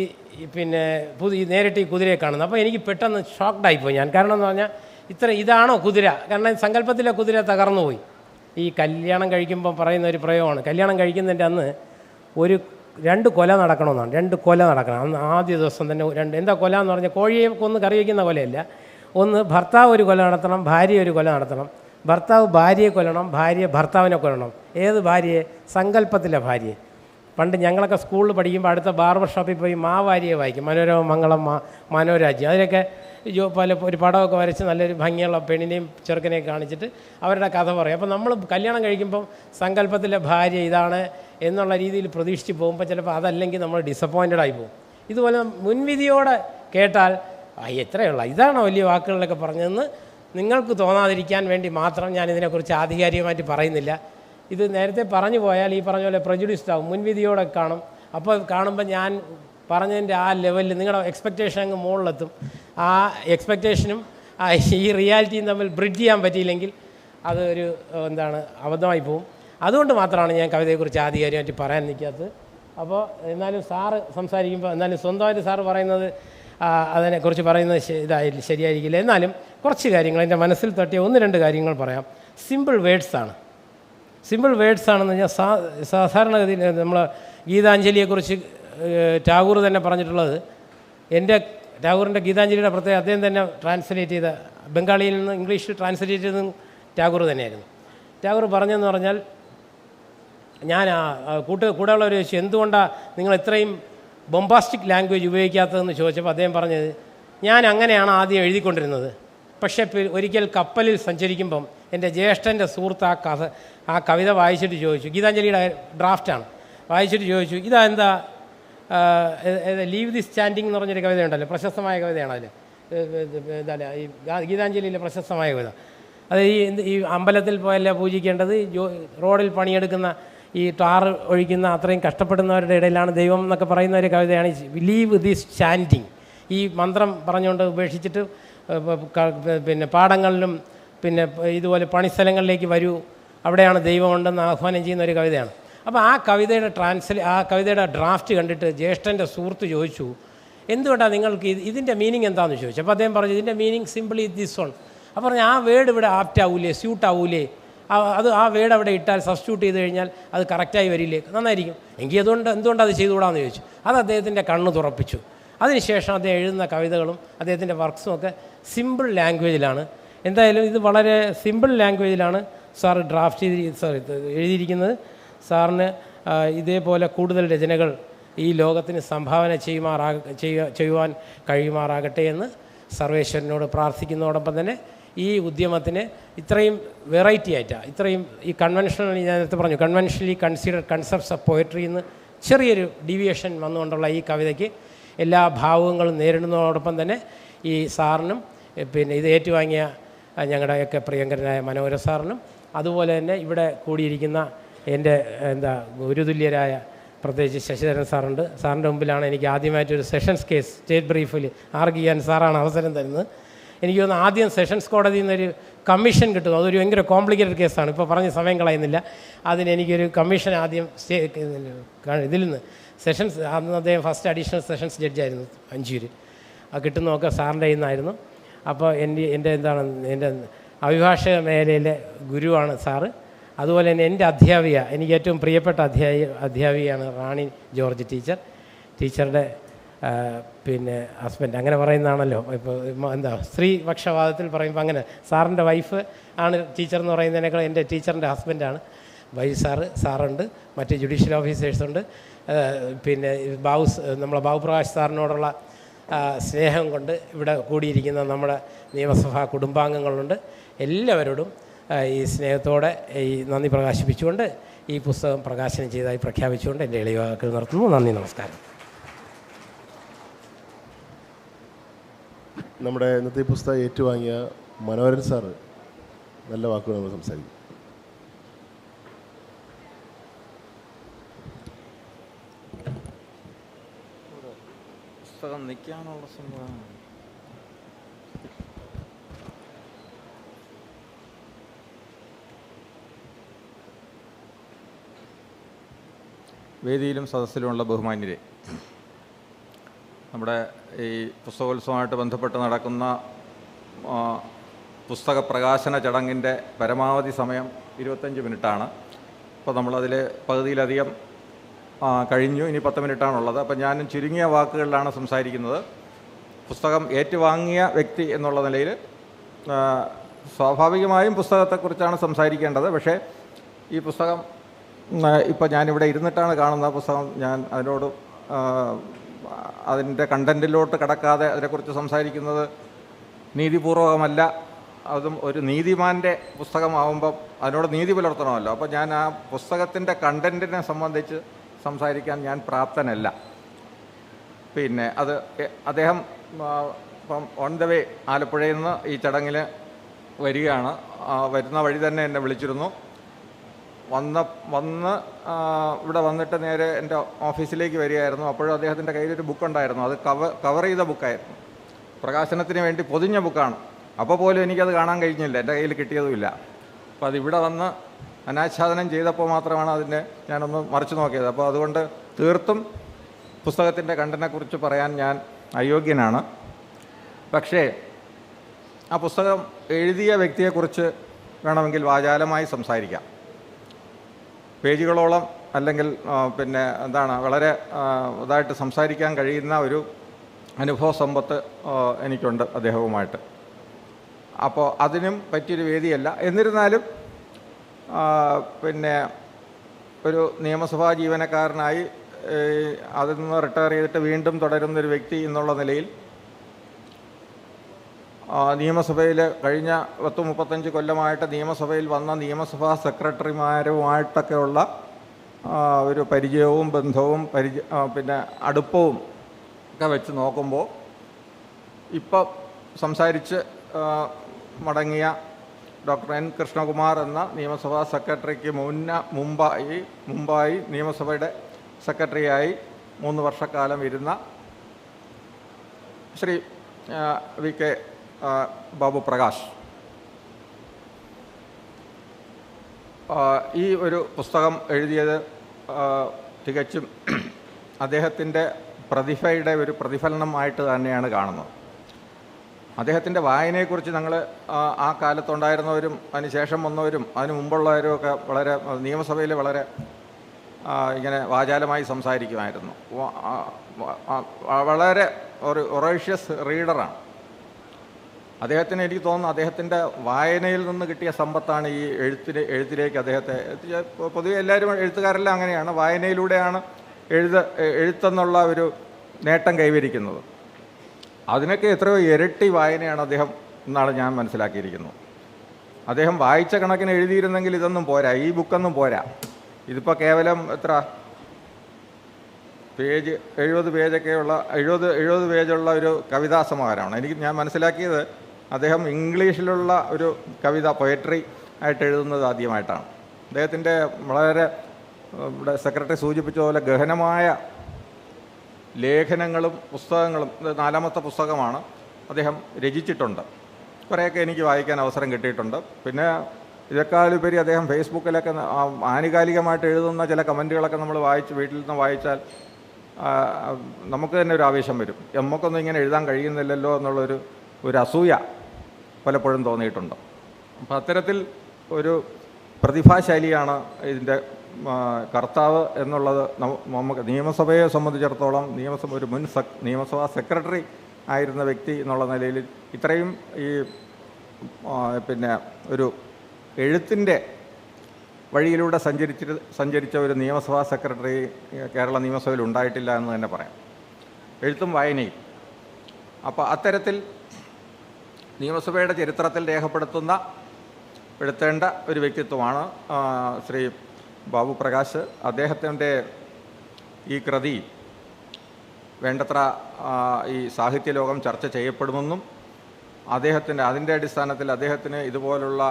നേരിട്ട് ഈ കുതിരയെ കാണുന്നത്. അപ്പോൾ എനിക്ക് പെട്ടെന്ന് ഷോക്ക്ഡായിപ്പോയി ഞാൻ. കാരണം എന്ന് പറഞ്ഞാൽ ഇതാണോ കുതിര? കാരണം സങ്കല്പത്തിലെ കുതിര തകർന്നുപോയി. ഈ കല്യാണം കഴിക്കുമ്പോൾ പറയുന്ന ഒരു പ്രയോഗമാണ്, കല്യാണം കഴിക്കുന്നതിൻ്റെ അന്ന് 2 കൊല നടക്കണമെന്നാണ്. 2 കൊല നടക്കണം അന്ന് ആദ്യ ദിവസം തന്നെ. എന്താ കൊല എന്ന് പറഞ്ഞാൽ കോഴിയെ കൊന്ന് കറി വയ്ക്കുന്ന കൊലയല്ല. ഒന്ന്, ഭർത്താവ് ഒരു കൊല നടത്തണം, ഭാര്യ ഒരു കൊല നടത്തണം. ഭർത്താവ് ഭാര്യയെ കൊല്ലണം, ഭാര്യ ഭർത്താവിനെ കൊല്ലണം. ഏത് ഭാര്യയെ? സങ്കല്പത്തിലെ ഭാര്യയെ. പണ്ട് ഞങ്ങളൊക്കെ സ്കൂളിൽ പഠിക്കുമ്പോൾ അടുത്ത ബാർബർ ഷോപ്പിൽ പോയി മാവാരിയെ വായിക്കും, മനോരമ മംഗളം, മനോരാജ്യം. അതിലൊക്കെ ഒരു പടമൊക്കെ വരച്ച് നല്ലൊരു ഭംഗിയുള്ള പെണ്ണിനെയും ചെറുക്കനെയും കാണിച്ചിട്ട് അവരുടെ കഥ പറയും. അപ്പോൾ നമ്മൾ കല്യാണം കഴിക്കുമ്പം സങ്കല്പത്തിലെ ഭാര്യ ഇതാണ് എന്നുള്ള രീതിയിൽ പ്രതീക്ഷിച്ച് പോകുമ്പോൾ ചിലപ്പോൾ അതല്ലെങ്കിൽ നമ്മൾ ഡിസപ്പോയിൻറ്റഡ് ആയി പോകും. ഇതുപോലെ മുൻവിധിയോടെ കേട്ടാൽ എത്രയുള്ള ഇതാണോ വലിയ വാക്കുകളിലൊക്കെ പറഞ്ഞതെന്ന് നിങ്ങൾക്ക് തോന്നാതിരിക്കാൻ വേണ്ടി മാത്രം ഞാൻ ഇതിനെക്കുറിച്ച് ആധികാരികമായിട്ട് പറയുന്നില്ല. ഇത് നേരത്തെ പറഞ്ഞു പോയാൽ ഈ പറഞ്ഞ പോലെ പ്രജുഡിസ്ഡ് ആവും, മുൻവിധിയോടെ കാണും. അപ്പോൾ കാണുമ്പോൾ ഞാൻ പറഞ്ഞതിൻ്റെ ആ ലെവലിൽ നിങ്ങളുടെ എക്സ്പെക്റ്റേഷൻ അങ്ങ് മുകളിലെത്തും. ആ എക്സ്പെക്റ്റേഷനും ഈ റിയാലിറ്റിയും തമ്മിൽ ബ്രിഡ്ജ് ചെയ്യാൻ പറ്റിയില്ലെങ്കിൽ അത് അബദ്ധമായി പോവും. അതുകൊണ്ട് മാത്രമാണ് ഞാൻ കവിതയെക്കുറിച്ച് ആധികാരികമായിട്ട് പറയാൻ നിൽക്കാത്തത്. അപ്പോൾ എന്നാലും സാറ് സംസാരിക്കുമ്പോൾ, എന്നാലും സ്വന്തമായിട്ട് സാറ് പറയുന്നത് അതിനെക്കുറിച്ച് പറയുന്നത് ശരിയായിരിക്കില്ല. എന്നാലും കുറച്ച് കാര്യങ്ങൾ എൻ്റെ മനസ്സിൽ തട്ടിയ 1-2 കാര്യങ്ങൾ പറയാം. സിമ്പിൾ വേർഡ്സാണ്. സിമ്പിൾ വേർഡ്സ് ആണെന്ന് പറഞ്ഞാൽ സാധാരണഗതിയിൽ നമ്മൾ ഗീതാഞ്ജലിയെക്കുറിച്ച് ടാഗോർ തന്നെ പറഞ്ഞിട്ടുള്ളത്, ടാഗോറിൻ്റെ ഗീതാഞ്ജലിയുടെ പ്രത്യേകം അദ്ദേഹം തന്നെ ട്രാൻസ്ലേറ്റ് ചെയ്ത, ബംഗാളിയിൽ നിന്ന് ഇംഗ്ലീഷിൽ ട്രാൻസ്ലേറ്റ് ചെയ്തതും ടാഗോർ തന്നെയായിരുന്നു. ടാഗോർ പറഞ്ഞതെന്ന് പറഞ്ഞാൽ, ഞാൻ കൂടെയുള്ളവർ ചോദിച്ചു എന്തുകൊണ്ടാണ് നിങ്ങൾ ഇത്രയും ബൊംബാസ്റ്റിക് ലാംഗ്വേജ് ഉപയോഗിക്കാത്തതെന്ന് ചോദിച്ചപ്പോൾ അദ്ദേഹം പറഞ്ഞത്, ഞാൻ അങ്ങനെയാണ് ആദ്യം എഴുതിക്കൊണ്ടിരുന്നത്. പക്ഷേ ഒരിക്കൽ കപ്പലിൽ സഞ്ചരിക്കുമ്പം എൻ്റെ ജ്യേഷ്ഠൻ്റെ സുഹൃത്ത് ആ കവിത വായിച്ചിട്ട് ചോദിച്ചു, ഗീതാഞ്ജലിയുടെ ഡ്രാഫ്റ്റാണ്, വായിച്ചിട്ട് ചോദിച്ചു, ഇതാ എന്താ ലീവ് ദി സ്റ്റാൻഡിങ് എന്ന് പറഞ്ഞൊരു കവിതയുണ്ടല്ലോ, പ്രശസ്തമായ കവിതയാണ്. അതിൽ എന്താണ് ഈ ഗീതാഞ്ജലിയിലെ പ്രശസ്തമായ കവിത. അത് ഈ അമ്പലത്തിൽ പോയല്ല പൂജിക്കേണ്ടത്, റോഡിൽ പണിയെടുക്കുന്ന ഈ ടാർ ഒഴിക്കുന്ന അത്രയും കഷ്ടപ്പെടുന്നവരുടെ ഇടയിലാണ് ദൈവം എന്നൊക്കെ പറയുന്ന ഒരു കവിതയാണ് ലീവ് ദി സ്റ്റാൻഡിങ്. ഈ മന്ത്രം പറഞ്ഞുകൊണ്ട് ഉപേക്ഷിച്ചിട്ട് പിന്നെ പാടങ്ങളിലും പിന്നെ ഇതുപോലെ പണിസ്ഥലങ്ങളിലേക്ക് വരൂ, അവിടെയാണ് ദൈവമുണ്ടെന്ന് ആഹ്വാനം ചെയ്യുന്ന ഒരു കവിതയാണ്. അപ്പോൾ ആ കവിതയുടെ ഡ്രാഫ്റ്റ് കണ്ടിട്ട് ജ്യേഷ്ഠൻ്റെ സുഹൃത്ത് ചോദിച്ചു, എന്തുകൊണ്ടാണ് നിങ്ങൾക്ക് ഇതിൻ്റെ മീനിങ് എന്താണെന്ന് ചോദിച്ചു. അപ്പോൾ അദ്ദേഹം പറഞ്ഞു, ഇതിൻ്റെ മീനിങ് സിമ്പിളി ദിസ് ഓൺ. അപ്പോൾ പറഞ്ഞു, ആ വേർഡ് ഇവിടെ ആപ്റ്റ് ആവൂലേ, സ്യൂട്ട് ആവൂലേ, ആ വേർഡ് അവിടെ ഇട്ടാൽ സബ്സ്റ്റിറ്റ്യൂട്ട് ചെയ്ത് കഴിഞ്ഞാൽ അത് കറക്റ്റായി വരില്ലേ, നന്നായിരിക്കും, എങ്കിൽ എന്തുകൊണ്ട് അത് ചെയ്തുകൂടാന്ന് ചോദിച്ചു. അത് അദ്ദേഹത്തിൻ്റെ കണ്ണ് തുറപ്പിച്ചു. അതിനുശേഷം അദ്ദേഹം എഴുതുന്ന കവിതകളും അദ്ദേഹത്തിൻ്റെ വർക്ക്സും ഒക്കെ സിമ്പിൾ ലാംഗ്വേജിലാണ്. എന്തായാലും ഇത് വളരെ സിമ്പിൾ ലാംഗ്വേജിലാണ് സാർ എഴുതിയിരിക്കുന്നത്. സാറിന് ഇതേപോലെ കൂടുതൽ രചനകൾ ഈ ലോകത്തിന് സംഭാവന ചെയ്യുവാൻ കഴിയുമാറാകട്ടെ എന്ന് സർവേശ്വരനോട് പ്രാർത്ഥിക്കുന്നതോടൊപ്പം തന്നെ ഈ ഉദ്യമത്തിന് ഇത്രയും വെറൈറ്റി ആയിട്ടാണ്, ഇത്രയും ഈ കൺവെൻഷണൽ, ഞാൻ നേരത്തെ പറഞ്ഞു conventionally considered concepts of poetry എന്ന് ചെറിയൊരു ഡീവിയേഷൻ വന്നുകൊണ്ടുള്ള ഈ കവിതയ്ക്ക് എല്ലാ ഭാവുകങ്ങളും നേരിടുന്നതോടൊപ്പം തന്നെ ഈ സാറിനും പിന്നെ ഇത് ഏറ്റുവാങ്ങിയ ഞങ്ങളുടെയൊക്കെ പ്രിയങ്കരനായ മനോഹര സാറിനും അതുപോലെ തന്നെ ഇവിടെ കൂടിയിരിക്കുന്ന എൻ്റെ ഗുരുതുല്യരായ പ്രത്യേകിച്ച് ശശിധരൻ സാറുണ്ട്. സാറിൻ്റെ മുമ്പിലാണ് എനിക്ക് ആദ്യമായിട്ടൊരു സെഷൻസ് കേസ് സ്റ്റേറ്റ് ബ്രീഫിൽ ആർഗ്യൂ ചെയ്യാൻ സാറാണ് അവസരം തരുന്നത്. എനിക്ക് തോന്നുന്നു ആദ്യം സെഷൻസ് കോടതിയിൽ നിന്നൊരു കമ്മീഷൻ കിട്ടും. അതൊരു ഭയങ്കര കോംപ്ലിക്കേറ്റഡ് കേസാണ്, ഇപ്പോൾ പറഞ്ഞ് സമയം കളയുന്നില്ല. അതിനെനിക്കൊരു കമ്മീഷൻ ആദ്യം ഇതിൽ നിന്ന് സെഷൻസ്, അന്ന് അദ്ദേഹം ഫസ്റ്റ് അഡീഷണൽ സെഷൻസ് ജഡ്ജായിരുന്നു മഞ്ചൂർ. അത് കിട്ടുന്നതൊക്കെ സാറിൻ്റെ കയ്യിൽ നിന്നായിരുന്നു. അപ്പോൾ എൻ്റെ അഭിഭാഷക മേഖലയിലെ ഗുരുവാണ് സാറ്. അതുപോലെ തന്നെ എൻ്റെ അധ്യാപിക, എനിക്ക് ഏറ്റവും പ്രിയപ്പെട്ട അധ്യാപികയാണ് റാണി ജോർജ് ടീച്ചറുടെ പിന്നെ ഹസ്ബൻഡ്, അങ്ങനെ പറയുന്നതാണല്ലോ ഇപ്പോൾ സ്ത്രീപക്ഷവാദത്തിൽ പറയുമ്പോൾ അങ്ങനെ. സാറിൻ്റെ വൈഫ് ആണ് ടീച്ചർ എന്ന് പറയുന്നതിനേക്കാൾ എൻ്റെ ടീച്ചറിൻ്റെ ഹസ്ബൻഡാണ് സാറുണ്ട്, മറ്റ് ജുഡീഷ്യൽ ഓഫീസേഴ്സുണ്ട്. പിന്നെ നമ്മളെ ബാബുപ്രകാശ് സാറിനോടുള്ള സ്നേഹം കൊണ്ട് ഇവിടെ കൂടിയിരിക്കുന്ന നമ്മുടെ നിയമസഭാ കുടുംബാംഗങ്ങളുണ്ട്. എല്ലാവരോടും ഈ സ്നേഹത്തോടെ ഈ നന്ദി പ്രകാശിപ്പിച്ചുകൊണ്ട് ഈ പുസ്തകം പ്രകാശനം ചെയ്തതായി പ്രഖ്യാപിച്ചുകൊണ്ട് എൻ്റെ എളിയ വാക്കുകൾ നിർത്തുന്നു. നന്ദി, നമസ്കാരം. നമ്മുടെ ഇന്നത്തെ പുസ്തകം ഏറ്റുവാങ്ങിയ മനോഹരൻ സാറ് നല്ല വാക്കുകൾ നമ്മൾ സംസാരിക്കും. പുസ്തകം നിൽക്കാനുള്ള സംഭവം വേദിയിലും സദസ്സിലുമുള്ള ബഹുമാന്യരെ, നമ്മുടെ ഈ പുസ്തകോത്സവമായിട്ട് ബന്ധപ്പെട്ട് നടക്കുന്ന പുസ്തക പ്രകാശന ചടങ്ങിൻ്റെ പരമാവധി സമയം 25 മിനിറ്റാണ്. അപ്പോൾ നമ്മളതിൽ പകുതിയിലധികം കഴിഞ്ഞു, ഇനി 10 മിനിറ്റാണുള്ളത്. അപ്പോൾ ഞാനും ചുരുങ്ങിയ വാക്കുകളിലാണ് സംസാരിക്കുന്നത്. പുസ്തകം ഏറ്റുവാങ്ങിയ വ്യക്തി എന്നുള്ള നിലയിൽ സ്വാഭാവികമായും പുസ്തകത്തെക്കുറിച്ചാണ് സംസാരിക്കേണ്ടത്. പക്ഷേ ഈ പുസ്തകം ഇപ്പോൾ ഞാനിവിടെ ഇരുന്നിട്ടാണ് കാണുന്ന പുസ്തകം. ഞാൻ അതിൻ്റെ കണ്ടൻറ്റിലോട്ട് കടക്കാതെ അതിനെക്കുറിച്ച് സംസാരിക്കുന്നത് നീതിപൂർവകമല്ല. അതും ഒരു നീതിമാൻ്റെ പുസ്തകമാകുമ്പം അതിനോട് നീതി പുലർത്തണമല്ലോ. അപ്പോൾ ഞാൻ ആ പുസ്തകത്തിൻ്റെ കണ്ടൻറ്റിനെ സംബന്ധിച്ച് സംസാരിക്കാൻ ഞാൻ പ്രാപ്തനല്ല. പിന്നെ അദ്ദേഹം ഇപ്പം ഓൺ ദ വേ ആലപ്പുഴയിൽ നിന്ന് ഈ ചടങ്ങിൽ വരികയാണ്. വരുന്ന വഴി തന്നെ എന്നെ വിളിച്ചിരുന്നു. വന്ന് ഇവിടെ വന്നിട്ട് നേരെ എൻ്റെ ഓഫീസിലേക്ക് വരികയായിരുന്നു. അപ്പോഴും അദ്ദേഹത്തിൻ്റെ കയ്യിലൊരു ബുക്കുണ്ടായിരുന്നു. അത് കവർ ചെയ്ത ബുക്കായിരുന്നു, പ്രകാശനത്തിന് വേണ്ടി പൊതിഞ്ഞ ബുക്കാണ്. അപ്പോൾ പോലും എനിക്കത് കാണാൻ കഴിഞ്ഞില്ല, എൻ്റെ കയ്യിൽ കിട്ടിയതുമില്ല. അപ്പോൾ അതിവിടെ വന്ന് അനാച്ഛാദനം ചെയ്തപ്പോൾ മാത്രമാണ് അതിൻ്റെ ഞാനൊന്ന് മറിച്ച് നോക്കിയത്. അപ്പോൾ അതുകൊണ്ട് തീർത്തും പുസ്തകത്തിൻ്റെ കണ്ടന്റിനെക്കുറിച്ച് പറയാൻ ഞാൻ അയോഗ്യനാണ്. പക്ഷേ ആ പുസ്തകം എഴുതിയ വ്യക്തിയെക്കുറിച്ച് വേണമെങ്കിൽ വാചാലമായി സംസാരിക്കാം. പേജുകളോളം അല്ലെങ്കിൽ പിന്നെ എന്താണ് വളരെ ഇതായിട്ട് സംസാരിക്കാൻ കഴിയുന്ന ഒരു അനുഭവ സമ്പത്ത് എനിക്കുണ്ട് അദ്ദേഹവുമായിട്ട്. അപ്പോൾ അതിനും പറ്റിയൊരു വേദിയല്ല. എന്നിരുന്നാലും പിന്നെ ഒരു നിയമസഭാ ജീവനക്കാരനായി അതിൽ നിന്ന് റിട്ടയർ ചെയ്തിട്ട് വീണ്ടും തുടരുന്നൊരു വ്യക്തി എന്നുള്ള നിലയിൽ നിയമസഭയിൽ കഴിഞ്ഞ 30-35 കൊല്ലമായിട്ട് നിയമസഭയിൽ വന്ന നിയമസഭാ സെക്രട്ടറിമാരുമായിട്ടൊക്കെയുള്ള ഒരു പരിചയവും ബന്ധവും പിന്നെ അടുപ്പവും ഒക്കെ വെച്ച് നോക്കുമ്പോൾ ഇപ്പം സംസാരിച്ച് മടങ്ങിയ ഡോക്ടർ എൻ കൃഷ്ണകുമാർ എന്ന നിയമസഭാ സെക്രട്ടറിക്ക് മുമ്പായി നിയമസഭയുടെ സെക്രട്ടറിയായി 3 വർഷക്കാലം ഇരുന്ന ശ്രീ വി കെ ബാബു പ്രകാശ് ഈ ഒരു പുസ്തകം എഴുതിയത് തികച്ചും അദ്ദേഹത്തിൻ്റെ പ്രതിഭയുടെ ഒരു പ്രതിഫലനമായിട്ട് തന്നെയാണ് കാണുന്നത്. അദ്ദേഹത്തിൻ്റെ വായനയെക്കുറിച്ച് ഞങ്ങൾ ആ കാലത്തുണ്ടായിരുന്നവരും അതിനുശേഷം വന്നവരും അതിന് മുമ്പുള്ളവരും ഒക്കെ വളരെ നിയമസഭയിൽ വളരെ ഇങ്ങനെ വാചാലമായി സംസാരിക്കുമായിരുന്നു. വളരെ ഒരു ഒറേഷ്യസ് റീഡറാണ് അദ്ദേഹത്തിന്. എനിക്ക് തോന്നുന്നു അദ്ദേഹത്തിൻ്റെ വായനയിൽ നിന്ന് കിട്ടിയ സമ്പത്താണ് ഈ എഴുത്തിലേക്ക് അദ്ദേഹത്തെ പൊതുവെ എല്ലാവരും എഴുത്തുകാരെല്ലാം അങ്ങനെയാണ്, വായനയിലൂടെയാണ് എഴുത്തെന്നുള്ള ഒരു നേട്ടം കൈവരിക്കുന്നത്. അതിനൊക്കെ എത്രയോ ഇരട്ടി വായനയാണ് അദ്ദേഹം എന്നാണ് ഞാൻ മനസ്സിലാക്കിയിരിക്കുന്നത്. അദ്ദേഹം വായിച്ച കണക്കിന് എഴുതിയിരുന്നെങ്കിൽ ഇതൊന്നും പോരാ, ഈ ബുക്കൊന്നും പോരാ. ഇതിപ്പോൾ കേവലം എത്ര പേജ് 70 പേജൊക്കെയുള്ള 70 പേജുള്ള ഒരു കവിതാ സമാഹാരമാണ്. ഞാൻ മനസ്സിലാക്കിയത് അദ്ദേഹം ഇംഗ്ലീഷിലുള്ള ഒരു കവിത പൊയട്രി ആയിട്ട് എഴുതുന്നത് ആദ്യമായിട്ടാണ്. അദ്ദേഹത്തിൻ്റെ വളരെ ഇവിടെ സെക്രട്ടറി സൂചിപ്പിച്ച പോലെ ഗഹനമായ ലേഖനങ്ങളും പുസ്തകങ്ങളും, 4ാമത്തെ പുസ്തകമാണ് അദ്ദേഹം രചിച്ചിട്ടുണ്ട്. കുറേയൊക്കെ എനിക്ക് വായിക്കാൻ അവസരം കിട്ടിയിട്ടുണ്ട്. പിന്നെ ഇതിനേക്കാളുപരി അദ്ദേഹം ഫേസ്ബുക്കിലൊക്കെ ആനുകാലികമായിട്ട് എഴുതുന്ന ചില കമൻറ്റുകളൊക്കെ നമ്മൾ വീട്ടിൽ നിന്ന് വായിച്ചാൽ നമുക്ക് തന്നെ ഒരു ആവേശം വരും. നമുക്കൊന്നും ഇങ്ങനെ എഴുതാൻ കഴിയുന്നില്ലല്ലോ എന്നുള്ളൊരു അസൂയ പലപ്പോഴും തോന്നിയിട്ടുണ്ട്. അപ്പം അത്തരത്തിൽ ഒരു പ്രതിഭാശാലിയാണ് ഇതിൻ്റെ കർത്താവ് എന്നുള്ളത് നമുക്ക് നിയമസഭയെ സംബന്ധിച്ചിടത്തോളം ഒരു മുൻ നിയമസഭാ സെക്രട്ടറി ആയിരുന്ന വ്യക്തി എന്നുള്ള നിലയിൽ ഇത്രയും ഈ പിന്നെ ഒരു എഴുത്തിൻ്റെ വഴിയിലൂടെ സഞ്ചരിച്ച ഒരു നിയമസഭാ സെക്രട്ടറി കേരള നിയമസഭയിൽ ഉണ്ടായിട്ടില്ല എന്ന് തന്നെ പറയാം, എഴുത്തും വായനയും. അപ്പോൾ അത്തരത്തിൽ നിയമസഭയുടെ ചരിത്രത്തിൽ രേഖപ്പെടുത്തേണ്ട ഒരു വ്യക്തിത്വമാണ് ശ്രീ ബാബു പ്രകാശ്. അദ്ദേഹത്തിൻ്റെ ഈ കൃതി വേണ്ടത്ര ഈ സാഹിത്യലോകം ചർച്ച ചെയ്യപ്പെടുമെന്നും അതിൻ്റെ അടിസ്ഥാനത്തിൽ അദ്ദേഹത്തിന് ഇതുപോലുള്ള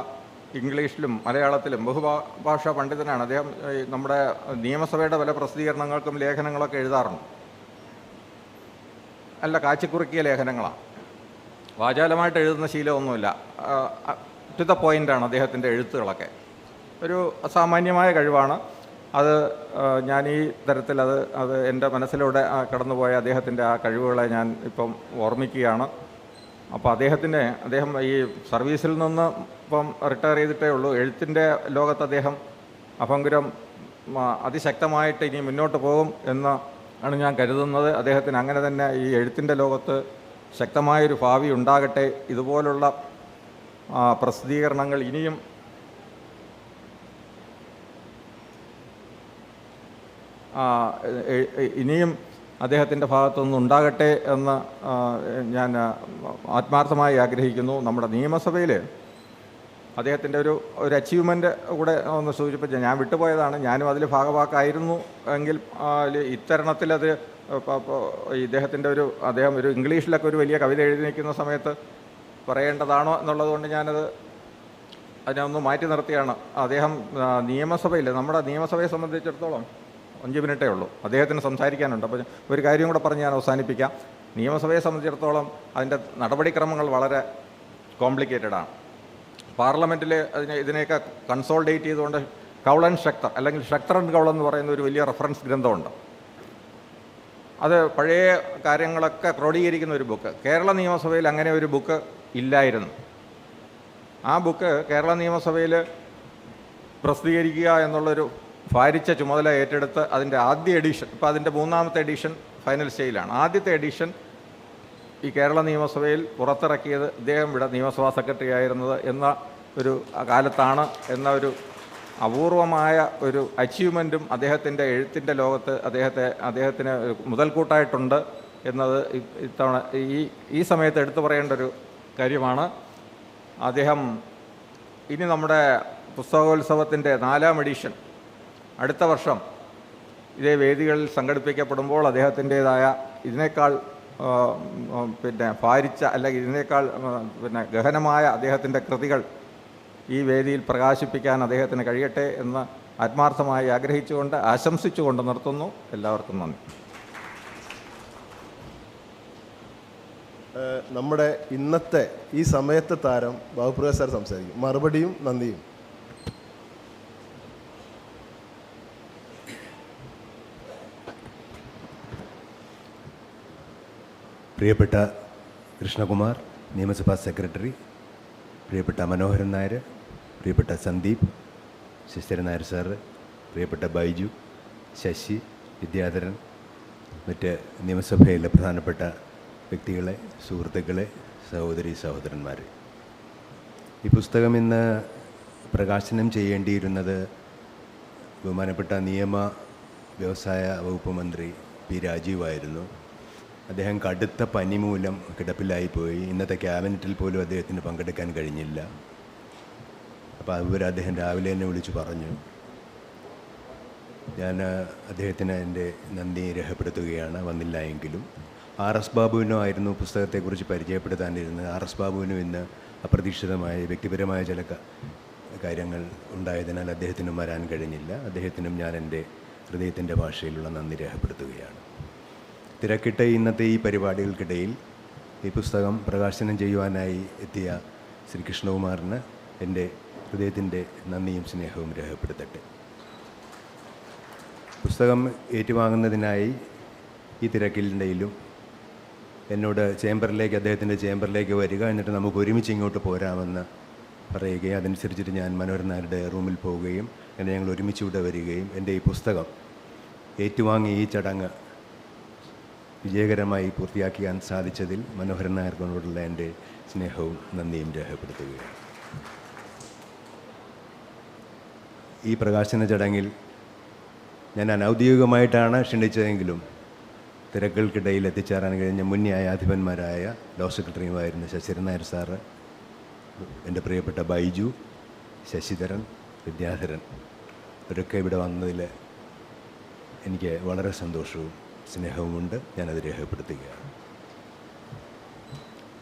ഇംഗ്ലീഷിലും മലയാളത്തിലും ബഹുഭാഷാ പണ്ഡിതനാണ് അദ്ദേഹം. നമ്മുടെ നിയമസഭയുടെ പല പ്രസിദ്ധീകരണങ്ങൾക്കും ലേഖനങ്ങളൊക്കെ എഴുതാറുണ്ട്. അല്ല, കാച്ചിക്കുറുക്കിയ ലേഖനങ്ങളാണ്, വാചാലമായിട്ട് എഴുതുന്ന ശീലമൊന്നുമില്ല. ടു ദ പോയിൻ്റാണ് അദ്ദേഹത്തിൻ്റെ എഴുത്തുകളൊക്കെ. ഒരു അസാമാന്യമായ കഴിവാണ് അത്. ഞാൻ ഈ തരത്തിൽ അത് എൻ്റെ മനസ്സിലൂടെ കടന്നുപോയ അദ്ദേഹത്തിൻ്റെ ആ കഴിവുകളെ ഞാൻ ഇപ്പം ഓർമ്മിക്കുകയാണ്. അപ്പോൾ അദ്ദേഹം ഈ സർവീസിൽ നിന്ന് ഇപ്പം റിട്ടയർ ചെയ്തിട്ടേ ഉള്ളൂ. എഴുത്തിൻ്റെ ലോകത്ത് അദ്ദേഹം അഭംഗുരം അതിശക്തമായിട്ട് ഇനി മുന്നോട്ട് പോകും എന്ന് ആണ് ഞാൻ കരുതുന്നത്. അദ്ദേഹത്തിന് അങ്ങനെ തന്നെ ഈ എഴുത്തിൻ്റെ ലോകത്ത് ശക്തമായൊരു ഭാവി ഉണ്ടാകട്ടെ. ഇതുപോലുള്ള പ്രസിദ്ധീകരണങ്ങൾ ഇനിയും അദ്ദേഹത്തിൻ്റെ ഭാഗത്തുനിന്ന് ഉണ്ടാകട്ടെ എന്ന് ഞാൻ ആത്മാർത്ഥമായി ആഗ്രഹിക്കുന്നു. നമ്മുടെ നിയമസഭയിൽ അദ്ദേഹത്തിൻ്റെ ഒരു അച്ചീവ്മെൻ്റ് കൂടെ സൂചിപ്പിച്ച ഞാൻ വിട്ടുപോയതാണ്. ഞാനും അതിൽ ഭാഗവാക്കായിരുന്നു എങ്കിൽ ഇത്തരണത്തിലത് ഇദ്ദേഹത്തിൻ്റെ അദ്ദേഹം ഇംഗ്ലീഷിലൊക്കെ ഒരു വലിയ കവിത എഴുതി നിൽക്കുന്ന സമയത്ത് പറയേണ്ടതാണോ എന്നുള്ളതുകൊണ്ട് അതിനെ ഒന്ന് മാറ്റി നിർത്തിയാണ്. അദ്ദേഹം നിയമസഭയിൽ, നമ്മുടെ നിയമസഭയെ സംബന്ധിച്ചിടത്തോളം 5 മിനിറ്റേ ഉള്ളൂ, അദ്ദേഹത്തിന് സംസാരിക്കാനുണ്ട്. അപ്പോൾ ഒരു കാര്യം കൂടെ പറഞ്ഞ് ഞാൻ അവസാനിപ്പിക്കാം. നിയമസഭയെ സംബന്ധിച്ചിടത്തോളം അതിൻ്റെ നടപടിക്രമങ്ങൾ വളരെ കോംപ്ലിക്കേറ്റഡാണ്. പാർലമെൻറ്റിൽ ഇതിനെയൊക്കെ കൺസോൾഡേറ്റ് ചെയ്തുകൊണ്ട് കൗൾ ആൻഡ് ഷക്തർ അല്ലെങ്കിൽ ഷക്തർ ആൻഡ് കൗൾ എന്ന് പറയുന്ന ഒരു വലിയ റെഫറൻസ് ഗ്രന്ഥമുണ്ട്. അത് പഴയ കാര്യങ്ങളൊക്കെ ക്രോഡീകരിക്കുന്ന ഒരു ബുക്ക്. കേരള നിയമസഭയിൽ അങ്ങനെ ഒരു ബുക്ക് ഇല്ലായിരുന്നു. ആ ബുക്ക് കേരള നിയമസഭയിൽ പ്രസിദ്ധീകരിക്കുക എന്നുള്ളൊരു ഭാരിച്ച ചുമതല ഏറ്റെടുത്ത് അതിൻ്റെ ആദ്യ എഡിഷൻ, ഇപ്പോൾ അതിൻ്റെ 3ാമത്തെ എഡിഷൻ ഫൈനൽ സ്റ്റേജിലാണ്. ആദ്യത്തെ എഡിഷൻ ഈ കേരള നിയമസഭയിൽ പുറത്തിറക്കിയത് ഇദ്ദേഹം ഇവിടെ നിയമസഭാ സെക്രട്ടറി ആയിരുന്നത് എന്ന ഒരു കാലത്താണ് എന്ന ഒരു അപൂർവമായ ഒരു അച്ചീവ്മെൻറ്റും അദ്ദേഹത്തിൻ്റെ എഴുത്തിൻ്റെ ലോകത്ത് അദ്ദേഹത്തിന് മുതൽക്കൂട്ടായിട്ടുണ്ട് എന്നത് ഇത്തവണ ഈ സമയത്ത് എടുത്തു പറയേണ്ട ഒരു കാര്യമാണ്. അദ്ദേഹം ഇനി നമ്മുടെ പുസ്തകോത്സവത്തിൻ്റെ 4ാം എഡിഷൻ അടുത്ത വർഷം ഇതേ വേദികളിൽ സംഘടിപ്പിക്കപ്പെടുമ്പോൾ അദ്ദേഹത്തിൻ്റേതായ ഇതിനേക്കാൾ ഭാരിച്ച അല്ലെങ്കിൽ ഇതിനേക്കാൾ ഗഹനമായ അദ്ദേഹത്തിൻ്റെ കൃതികൾ ഈ വേദിയിൽ പ്രകാശിപ്പിക്കാൻ അദ്ദേഹത്തിന് കഴിയട്ടെ എന്ന് ആത്മാർത്ഥമായി ആഗ്രഹിച്ചുകൊണ്ട് ആശംസിച്ചുകൊണ്ട് നിർത്തുന്നു. എല്ലാവർക്കും നന്ദി. നമ്മുടെ ഇന്നത്തെ ഈ സമയത്തെ താരം ബാബുപ്രകാശ് സാർ സംസാരിക്കും. മറുപടിയും നന്ദിയും. പ്രിയപ്പെട്ട കൃഷ്ണകുമാർ, നിയമസഭാ സെക്രട്ടറി, പ്രിയപ്പെട്ട മനോഹരൻ നായർ, പ്രിയപ്പെട്ട സന്ദീപ്, ശശിധരൻ നായർ സാറ്, പ്രിയപ്പെട്ട ബൈജു, ശശി, വിദ്യാധരൻ, മറ്റ് നിയമസഭയിലെ പ്രധാനപ്പെട്ട വ്യക്തികളെ, സുഹൃത്തുക്കളെ, സഹോദരി സഹോദരന്മാർ, ഈ പുസ്തകം ഇന്ന് പ്രകാശനം ചെയ്യേണ്ടിയിരുന്നത് ബഹുമാനപ്പെട്ട നിയമ വ്യവസായ വകുപ്പ് മന്ത്രി പി രാജീവായിരുന്നു. അദ്ദേഹം കടുത്ത പനി മൂലം കിടപ്പിലായിപ്പോയി. ഇന്നത്തെ ക്യാബിനറ്റിൽ പോലും അദ്ദേഹത്തിന് പങ്കെടുക്കാൻ കഴിഞ്ഞില്ല. അപ്പോൾ അതുവരെ അദ്ദേഹം രാവിലെ തന്നെ വിളിച്ചു പറഞ്ഞു. ഞാൻ അദ്ദേഹത്തിന് എൻ്റെ നന്ദി രേഖപ്പെടുത്തുകയാണ്. വന്നില്ല എങ്കിലും RS ബാബുവിനോ ആയിരുന്നു പുസ്തകത്തെക്കുറിച്ച് പരിചയപ്പെടുത്താനിരുന്നത്. RS ബാബുവിനും ഇന്ന് അപ്രതീക്ഷിതമായ വ്യക്തിപരമായ ചില കാര്യങ്ങൾ ഉണ്ടായതിനാൽ അദ്ദേഹത്തിനും വരാൻ കഴിഞ്ഞില്ല. അദ്ദേഹത്തിനും ഞാൻ എൻ്റെ ഹൃദയത്തിൻ്റെ ഭാഷയിലുള്ള നന്ദി രേഖപ്പെടുത്തുകയാണ്. തിരക്കിട്ട ഇന്നത്തെ ഈ പരിപാടികൾക്കിടയിൽ ഈ പുസ്തകം പ്രകാശനം ചെയ്യുവാനായി എത്തിയ ശ്രീ കൃഷ്ണകുമാറിന് എൻ്റെ ഹൃദയത്തിൻ്റെ നന്ദിയും സ്നേഹവും രേഖപ്പെടുത്തട്ടെ. പുസ്തകം ഏറ്റുവാങ്ങുന്നതിനായി ഈ തിരക്കിനിടയിലും എന്നോട് അദ്ദേഹത്തിൻ്റെ ചേംബറിലേക്ക് വരിക, എന്നിട്ട് നമുക്ക് ഒരുമിച്ച് ഇങ്ങോട്ട് പോരാമെന്ന് പറയുകയും അതനുസരിച്ചിട്ട് ഞാൻ മനോഹരൻ നായരുടെ റൂമിൽ പോവുകയും അങ്ങനെ ഞങ്ങൾ ഒരുമിച്ച് ഇവിടെ വരികയും എൻ്റെ ഈ പുസ്തകം ഏറ്റുവാങ്ങി ഈ ചടങ്ങ് വിജയകരമായി പൂർത്തിയാക്കാൻ സാധിച്ചതിൽ മനോഹരൻ നായർക്കൊണ്ടുള്ള എൻ്റെ സ്നേഹവും നന്ദിയും രേഖപ്പെടുത്തുകയാണ്. ഈ പ്രകാശന ചടങ്ങിൽ ഞാൻ അനൗദ്യോഗികമായിട്ടാണ് ക്ഷണിച്ചതെങ്കിലും തിരക്കുകൾക്കിടയിൽ എത്തിച്ചേരാൻ കഴിഞ്ഞ മുൻ ന്യായാധിപന്മാരായ ലോ സെക്രട്ടറിയുമായിരുന്ന ശശിധരൻ നായർ സാറ്, എൻ്റെ പ്രിയപ്പെട്ട ബൈജു, ശശിധരൻ, വിദ്യാധരൻ, ഇവരൊക്കെ ഇവിടെ വന്നതിൽ എനിക്ക് വളരെ സന്തോഷവും സ്നേഹവുമുണ്ട്. ഞാനത് രേഖപ്പെടുത്തുകയാണ്.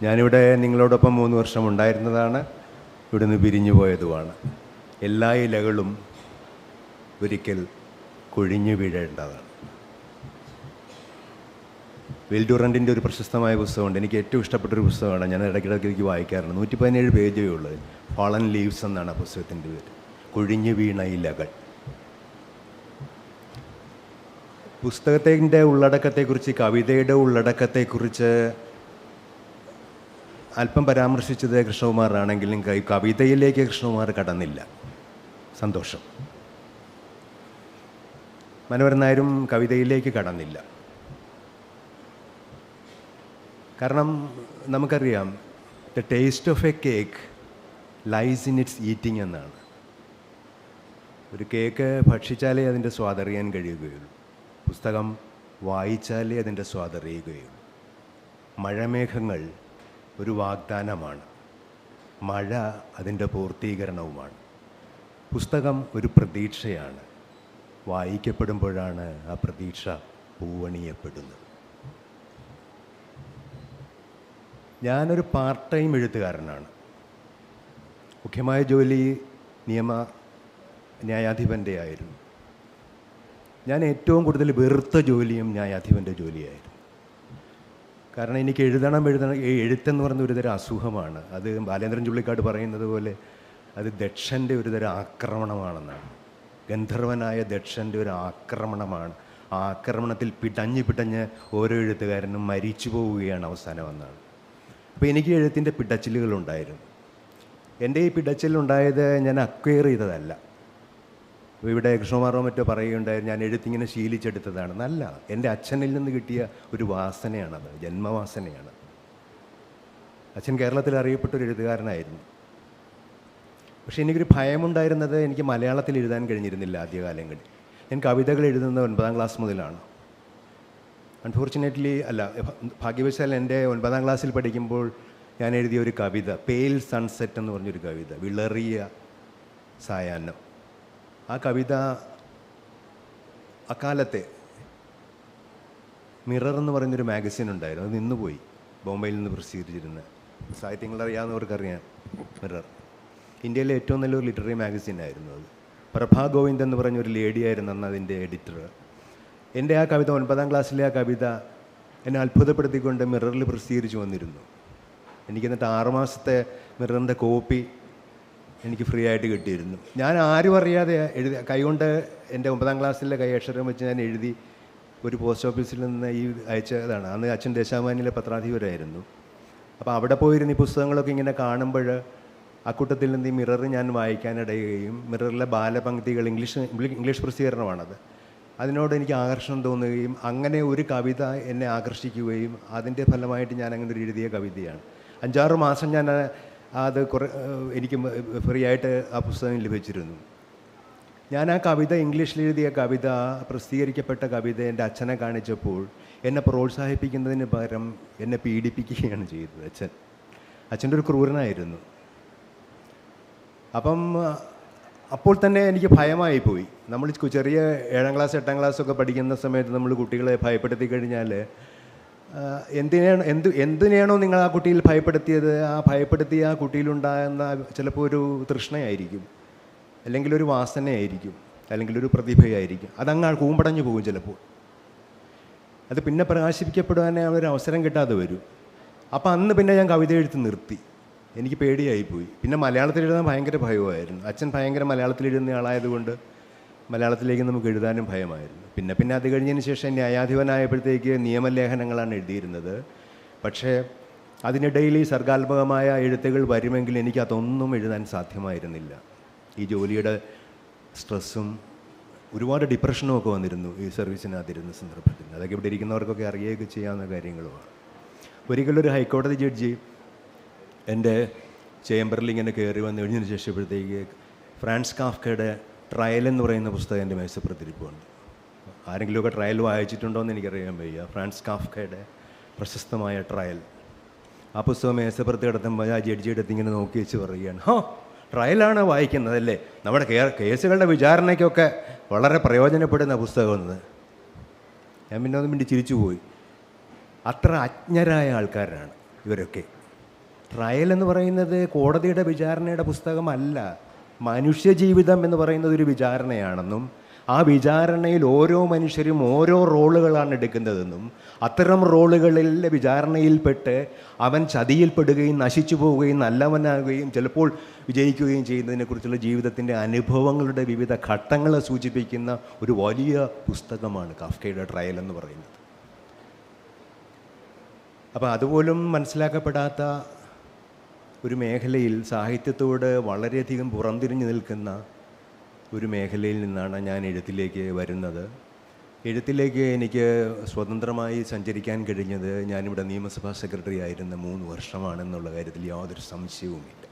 ഞാനിവിടെ നിങ്ങളോടൊപ്പം 3 വർഷം ഉണ്ടായിരുന്നതാണ്. ഇവിടുന്ന് പിരിഞ്ഞു പോയതുമാണ്. എല്ലാ ഇലകളും ഒരിക്കൽ കൊഴിഞ്ഞു വീഴേണ്ടതാണ്. വിൽ ഡുറൻറ്റിൻ്റെ ഒരു പ്രശസ്തമായ പുസ്തകമുണ്ട്. എനിക്ക് ഏറ്റവും ഇഷ്ടപ്പെട്ടൊരു പുസ്തകമാണ്. ഞാൻ ഇടയ്ക്കിടയ്ക്ക് വായിക്കാറുണ്ട്. 117 പേജേ ഉള്ളത്. ഫാളൻ ലീവ്സ് എന്നാണ് ആ പുസ്തകത്തിൻ്റെ പേര്. കൊഴിഞ്ഞു വീണ ഇലകൾ. പുസ്തകത്തിൻ്റെ ഉള്ളടക്കത്തെക്കുറിച്ച്, കവിതയുടെ ഉള്ളടക്കത്തെക്കുറിച്ച് അല്പം പരാമർശിച്ചത് കൃഷ്ണകുമാറാണെങ്കിലും കവിതയിലേക്ക് കൃഷ്ണകുമാർ കടന്നില്ല. സന്തോഷം. മനോഹരൻ നായരും കവിതയിലേക്ക് കടന്നില്ല. കാരണം നമുക്കറിയാം, the taste of a cake lies in its eating എന്നാണ്. ഒരു കേക്ക് ഭക്ഷിച്ചാലേ അതിൻ്റെ സ്വാദറിയാൻ കഴിയുകയുള്ളൂ. പുസ്തകം വായിച്ചാലേ അതിൻ്റെ സ്വാദറിയുകയുള്ളൂ. മഴമേഘങ്ങൾ ഒരു വാഗ്ദാനമാണ്. മഴ അതിൻ്റെ പൂർത്തീകരണവുമാണ്. പുസ്തകം ഒരു പ്രതീക്ഷയാണ്. വായിക്കപ്പെടുമ്പോഴാണ് ആ പ്രതീക്ഷ പൂവണിയപ്പെടുന്നത്. ഞാനൊരു പാർട്ട് ടൈം എഴുത്തുകാരനാണ്. മുഖ്യമായ ജോലി ന്യായാധിപൻ്റെ ആയിരുന്നു. ഞാൻ ഏറ്റവും കൂടുതൽ വെറുത്ത ജോലിയും ന്യായാധിപൻ്റെ ജോലിയായിരുന്നു. കാരണം എനിക്ക് എഴുത്തെന്ന് പറയുന്ന ഒരുതരം അസുഖമാണ്. അത് ബാലേന്ദ്രൻ ചുള്ളിക്കാട് പറയുന്നത് പോലെ അത് ദക്ഷൻ്റെ ഒരുതരം ആക്രമണമാണെന്നാണ്. ഗന്ധർവനായ ദക്ഷൻ്റെ ഒരു ആക്രമണമാണ്. ആ ആക്രമണത്തിൽ പിടഞ്ഞ് ഓരോ എഴുത്തുകാരനും മരിച്ചു പോവുകയാണ് അവസാനമെന്നാണ്. അപ്പോൾ എനിക്ക് എഴുത്തിൻ്റെ പിടച്ചിലുകളുണ്ടായിരുന്നു. എൻ്റെ ഈ പിടച്ചിലുണ്ടായത് ഞാൻ അക്വയർ ചെയ്തതല്ല. അപ്പോൾ ഇവിടെ കൃഷ്ണകുമാറോ മറ്റോ പറയുകയുണ്ടായിരുന്നു ഞാൻ എഴുത്തിങ്ങനെ ശീലിച്ചെടുത്തതാണ്. നല്ല എൻ്റെ അച്ഛനിൽ നിന്ന് കിട്ടിയ ഒരു വാസനയാണത്, ജന്മവാസനയാണ്. അച്ഛൻ കേരളത്തിൽ അറിയപ്പെട്ടൊരു എഴുത്തുകാരനായിരുന്നു. പക്ഷേ എനിക്കൊരു ഭയമുണ്ടായിരുന്നത് എനിക്ക് മലയാളത്തിൽ എഴുതാൻ കഴിഞ്ഞിരുന്നില്ല ആദ്യകാലങ്ങളിൽ. ഞാൻ കവിതകൾ എഴുതുന്നത് 9ാം ക്ലാസ് മുതലാണ്. അൺഫോർച്ചുനേറ്റ്ലി ഭാഗ്യവശാൽ എൻ്റെ 9ാം ക്ലാസ്സിൽ പഠിക്കുമ്പോൾ ഞാൻ എഴുതിയ ഒരു കവിത, പേൽ സൺസെറ്റ് എന്ന് പറഞ്ഞൊരു കവിത, വിളറിയ സായാഹ്നം. ആ കവിത അക്കാലത്തെ മിറർ എന്ന് പറയുന്നൊരു മാഗസിൻ ഉണ്ടായിരുന്നു, അത് നിന്നുപോയി, ബോംബെയിൽ നിന്ന് പ്രസിദ്ധീകരിച്ചിരുന്നത്. സാഹിത്യങ്ങൾ അറിയാവുന്നവർക്കറിയാം മിറർ. ഇന്ത്യയിലെ ഏറ്റവും നല്ലൊരു ലിറ്റററി മാഗസിനായിരുന്നു അത്. പ്രഭാ ഗോവിന്ദ് എന്ന് പറഞ്ഞൊരു ലേഡിയായിരുന്നു അന്ന് അതിൻ്റെ എഡിറ്റർ. എൻ്റെ ആ കവിത 9ാം ക്ലാസ്സിലെ ആ കവിത എന്നെ അത്ഭുതപ്പെടുത്തിക്കൊണ്ട് മിററിൽ പ്രസിദ്ധീകരിച്ചു വന്നിരുന്നു. എനിക്കെന്നിട്ട് 6 മാസത്തെ മിററിൻ്റെ കോപ്പി എനിക്ക് ഫ്രീ ആയിട്ട് കിട്ടിയിരുന്നു. ഞാൻ ആരും അറിയാതെ കൈകൊണ്ട് എൻ്റെ 9ാം ക്ലാസ്സിലെ കൈയക്ഷരം വെച്ച് ഞാൻ എഴുതി ഒരു പോസ്റ്റ് ഓഫീസിൽ നിന്ന് ഈ അയച്ചതാണ്. അന്ന് അച്ഛൻ ദേശാഭിമാനിയിലെ പത്രാധിപരായിരുന്നു. അപ്പോൾ അവിടെ പോയിരുന്ന ഈ പുസ്തകങ്ങളൊക്കെ ഇങ്ങനെ കാണുമ്പോൾ അക്കൂട്ടത്തിൽ നിന്ന് ഈ മിറർ ഞാൻ വായിക്കാനിടയുകയും മിററിലെ ബാലപംക്തികൾ ഇംഗ്ലീഷ് പ്രസിദ്ധീകരണമാണത്, അതിനോട് എനിക്ക് ആകർഷണം തോന്നുകയും അങ്ങനെ ഒരു കവിത എന്നെ ആകർഷിക്കുകയും അതിൻ്റെ ഫലമായിട്ട് ഞാൻ അങ്ങനെ ഒരു എഴുതിയ കവിതയാണ്. 5-6 മാസം ഞാൻ അത് എനിക്ക് ഫ്രീ ആയിട്ട് ആ പുസ്തകം ലഭിച്ചിരുന്നു. ഞാൻ ആ കവിത, ഇംഗ്ലീഷിൽ എഴുതിയ കവിത, പ്രസിദ്ധീകരിക്കപ്പെട്ട കവിത എൻ്റെ അച്ഛനെ കാണിച്ചപ്പോൾ എന്നെ പ്രോത്സാഹിപ്പിക്കുന്നതിന് പകരം എന്നെ പീഡിപ്പിക്കുകയാണ് ചെയ്തത് അച്ഛൻ. അച്ഛൻ്റെ ഒരു ക്രൂരനായിരുന്നു. അപ്പം അപ്പോൾ തന്നെ എനിക്ക് ഭയമായി പോയി. നമ്മൾ ചെറിയ 7ാം ക്ലാസ് 8ാം ക്ലാസ്സൊക്കെ പഠിക്കുന്ന സമയത്ത് നമ്മൾ കുട്ടികളെ ഭയപ്പെടുത്തി കഴിഞ്ഞാൽ എന്തിനാണോ നിങ്ങൾ ആ കുട്ടിയിൽ ഭയപ്പെടുത്തിയത്, ആ ഭയപ്പെടുത്തിയ ആ കുട്ടിയിലുണ്ടാകുന്ന ചിലപ്പോൾ ഒരു തൃഷ്ണയായിരിക്കും, അല്ലെങ്കിൽ ഒരു വാസനയായിരിക്കും, അല്ലെങ്കിൽ ഒരു പ്രതിഭയായിരിക്കും. അതങ്ങ് കൂമ്പടഞ്ഞു പോകും ചിലപ്പോൾ. അത് പിന്നെ പ്രകാശിപ്പിക്കപ്പെടാൻ ഒരു അവസരം കിട്ടാതെ വരും. അപ്പോൾ അന്ന് പിന്നെ ഞാൻ കവിത എഴുത്ത് നിർത്തി. എനിക്ക് പേടിയായിപ്പോയി. പിന്നെ മലയാളത്തിൽ എഴുതാൻ ഭയങ്കര ഭയമായിരുന്നു. അച്ഛൻ ഭയങ്കര മലയാളത്തിൽ എഴുതുന്ന ആളായതുകൊണ്ട് മലയാളത്തിലേക്ക് നമുക്ക് എഴുതാനും ഭയമായിരുന്നു. പിന്നെ അത് കഴിഞ്ഞതിന് ശേഷം ന്യായാധിപനായപ്പോഴത്തേക്ക് നിയമലേഖനങ്ങളാണ് എഴുതിയിരുന്നത്. പക്ഷേ അതിനിടയിൽ ഈ സർഗാത്മകമായ എഴുത്തുകൾ വരുമെങ്കിൽ എനിക്കതൊന്നും എഴുതാൻ സാധ്യമായിരുന്നില്ല. ഈ ജോലിയുടെ സ്ട്രെസ്സും ഒരുപാട് ഡിപ്രഷനും ഒക്കെ വന്നിരുന്നു ഈ സർവീസിനകത്തിരുന്ന സന്ദർഭത്തിൽ. അതൊക്കെ ഇവിടെ ഇരിക്കുന്നവർക്കൊക്കെ അറിയുകയൊക്കെ ചെയ്യാവുന്ന കാര്യങ്ങളുമാണ്. ഒരിക്കലൊരു ഹൈക്കോടതി ജഡ്ജി എൻ്റെ ചേംബറിൽ ഇങ്ങനെ കയറി വന്നു കഴിഞ്ഞതിന് ശേഷപ്പോഴത്തേക്ക് ഫ്രാൻസ് കാഫ്കയുടെ ട്രയൽ എന്ന് പറയുന്ന പുസ്തകം എൻ്റെ മേശപ്പുറത്തിരിപ്പുണ്ട്. ആരെങ്കിലുമൊക്കെ ട്രയൽ വായിച്ചിട്ടുണ്ടോ എന്ന് എനിക്കറിയാൻ വയ്യ. ഫ്രാൻസ് കാഫ്കയുടെ പ്രശസ്തമായ ട്രയൽ. ആ പുസ്തകം മേശപ്പുറത്ത് കിടത്തുമ്പോൾ ആ ജഡ്ജിയുടെ അടുത്ത് ഇങ്ങനെ നോക്കി വെച്ച് പറയുകയാണ്, ട്രയലാണ് വായിക്കുന്നതല്ലേ, നമ്മുടെ കേസുകളുടെ വിചാരണയ്ക്കൊക്കെ വളരെ പ്രയോജനപ്പെടുന്ന പുസ്തകമെന്ന്. ഞാൻ പിന്നെ ഒന്നും വേണ്ടി ചിരിച്ചുപോയി. അത്ര അജ്ഞരായ ആൾക്കാരാണ് ഇവരൊക്കെ. ട്രയൽ എന്ന് പറയുന്നത് കോടതിയുടെ വിചാരണയുടെ പുസ്തകമല്ല. മനുഷ്യജീവിതം എന്ന് പറയുന്നത് ഒരു വിചാരണയാണെന്നും ആ വിചാരണയിൽ ഓരോ മനുഷ്യരും ഓരോ റോളുകളാണ് എടുക്കുന്നതെന്നും അത്തരം റോളുകളിലെ വിചാരണയിൽപ്പെട്ട് അവൻ ചതിയിൽപ്പെടുകയും നശിച്ചു പോവുകയും നല്ലവനാകുകയും ചിലപ്പോൾ വിജയിക്കുകയും ചെയ്യുന്നതിനെക്കുറിച്ചുള്ള ജീവിതത്തിൻ്റെ അനുഭവങ്ങളുടെ വിവിധ ഘട്ടങ്ങളെ സൂചിപ്പിക്കുന്ന ഒരു വലിയ പുസ്തകമാണ് കാഫ്കയുടെ ട്രയൽ എന്ന് പറയുന്നത്. അപ്പോൾ അതുപോലും മനസ്സിലാക്കപ്പെടാത്ത ഒരു മേഖലയിൽ, സാഹിത്യത്തോട് വളരെയധികം പുറംതിരിഞ്ഞു നിൽക്കുന്ന ഒരു മേഖലയിൽ നിന്നാണ് ഞാൻ എഴുത്തിലേക്ക് വരുന്നത്. എഴുത്തിലേക്ക് എനിക്ക് സ്വതന്ത്രമായി സഞ്ചരിക്കാൻ കഴിഞ്ഞത് ഞാനിവിടെ നിയമസഭാ സെക്രട്ടറി ആയിരുന്ന 3 വർഷമാണെന്നുള്ള കാര്യത്തിൽ യാതൊരു സംശയവുമില്ല.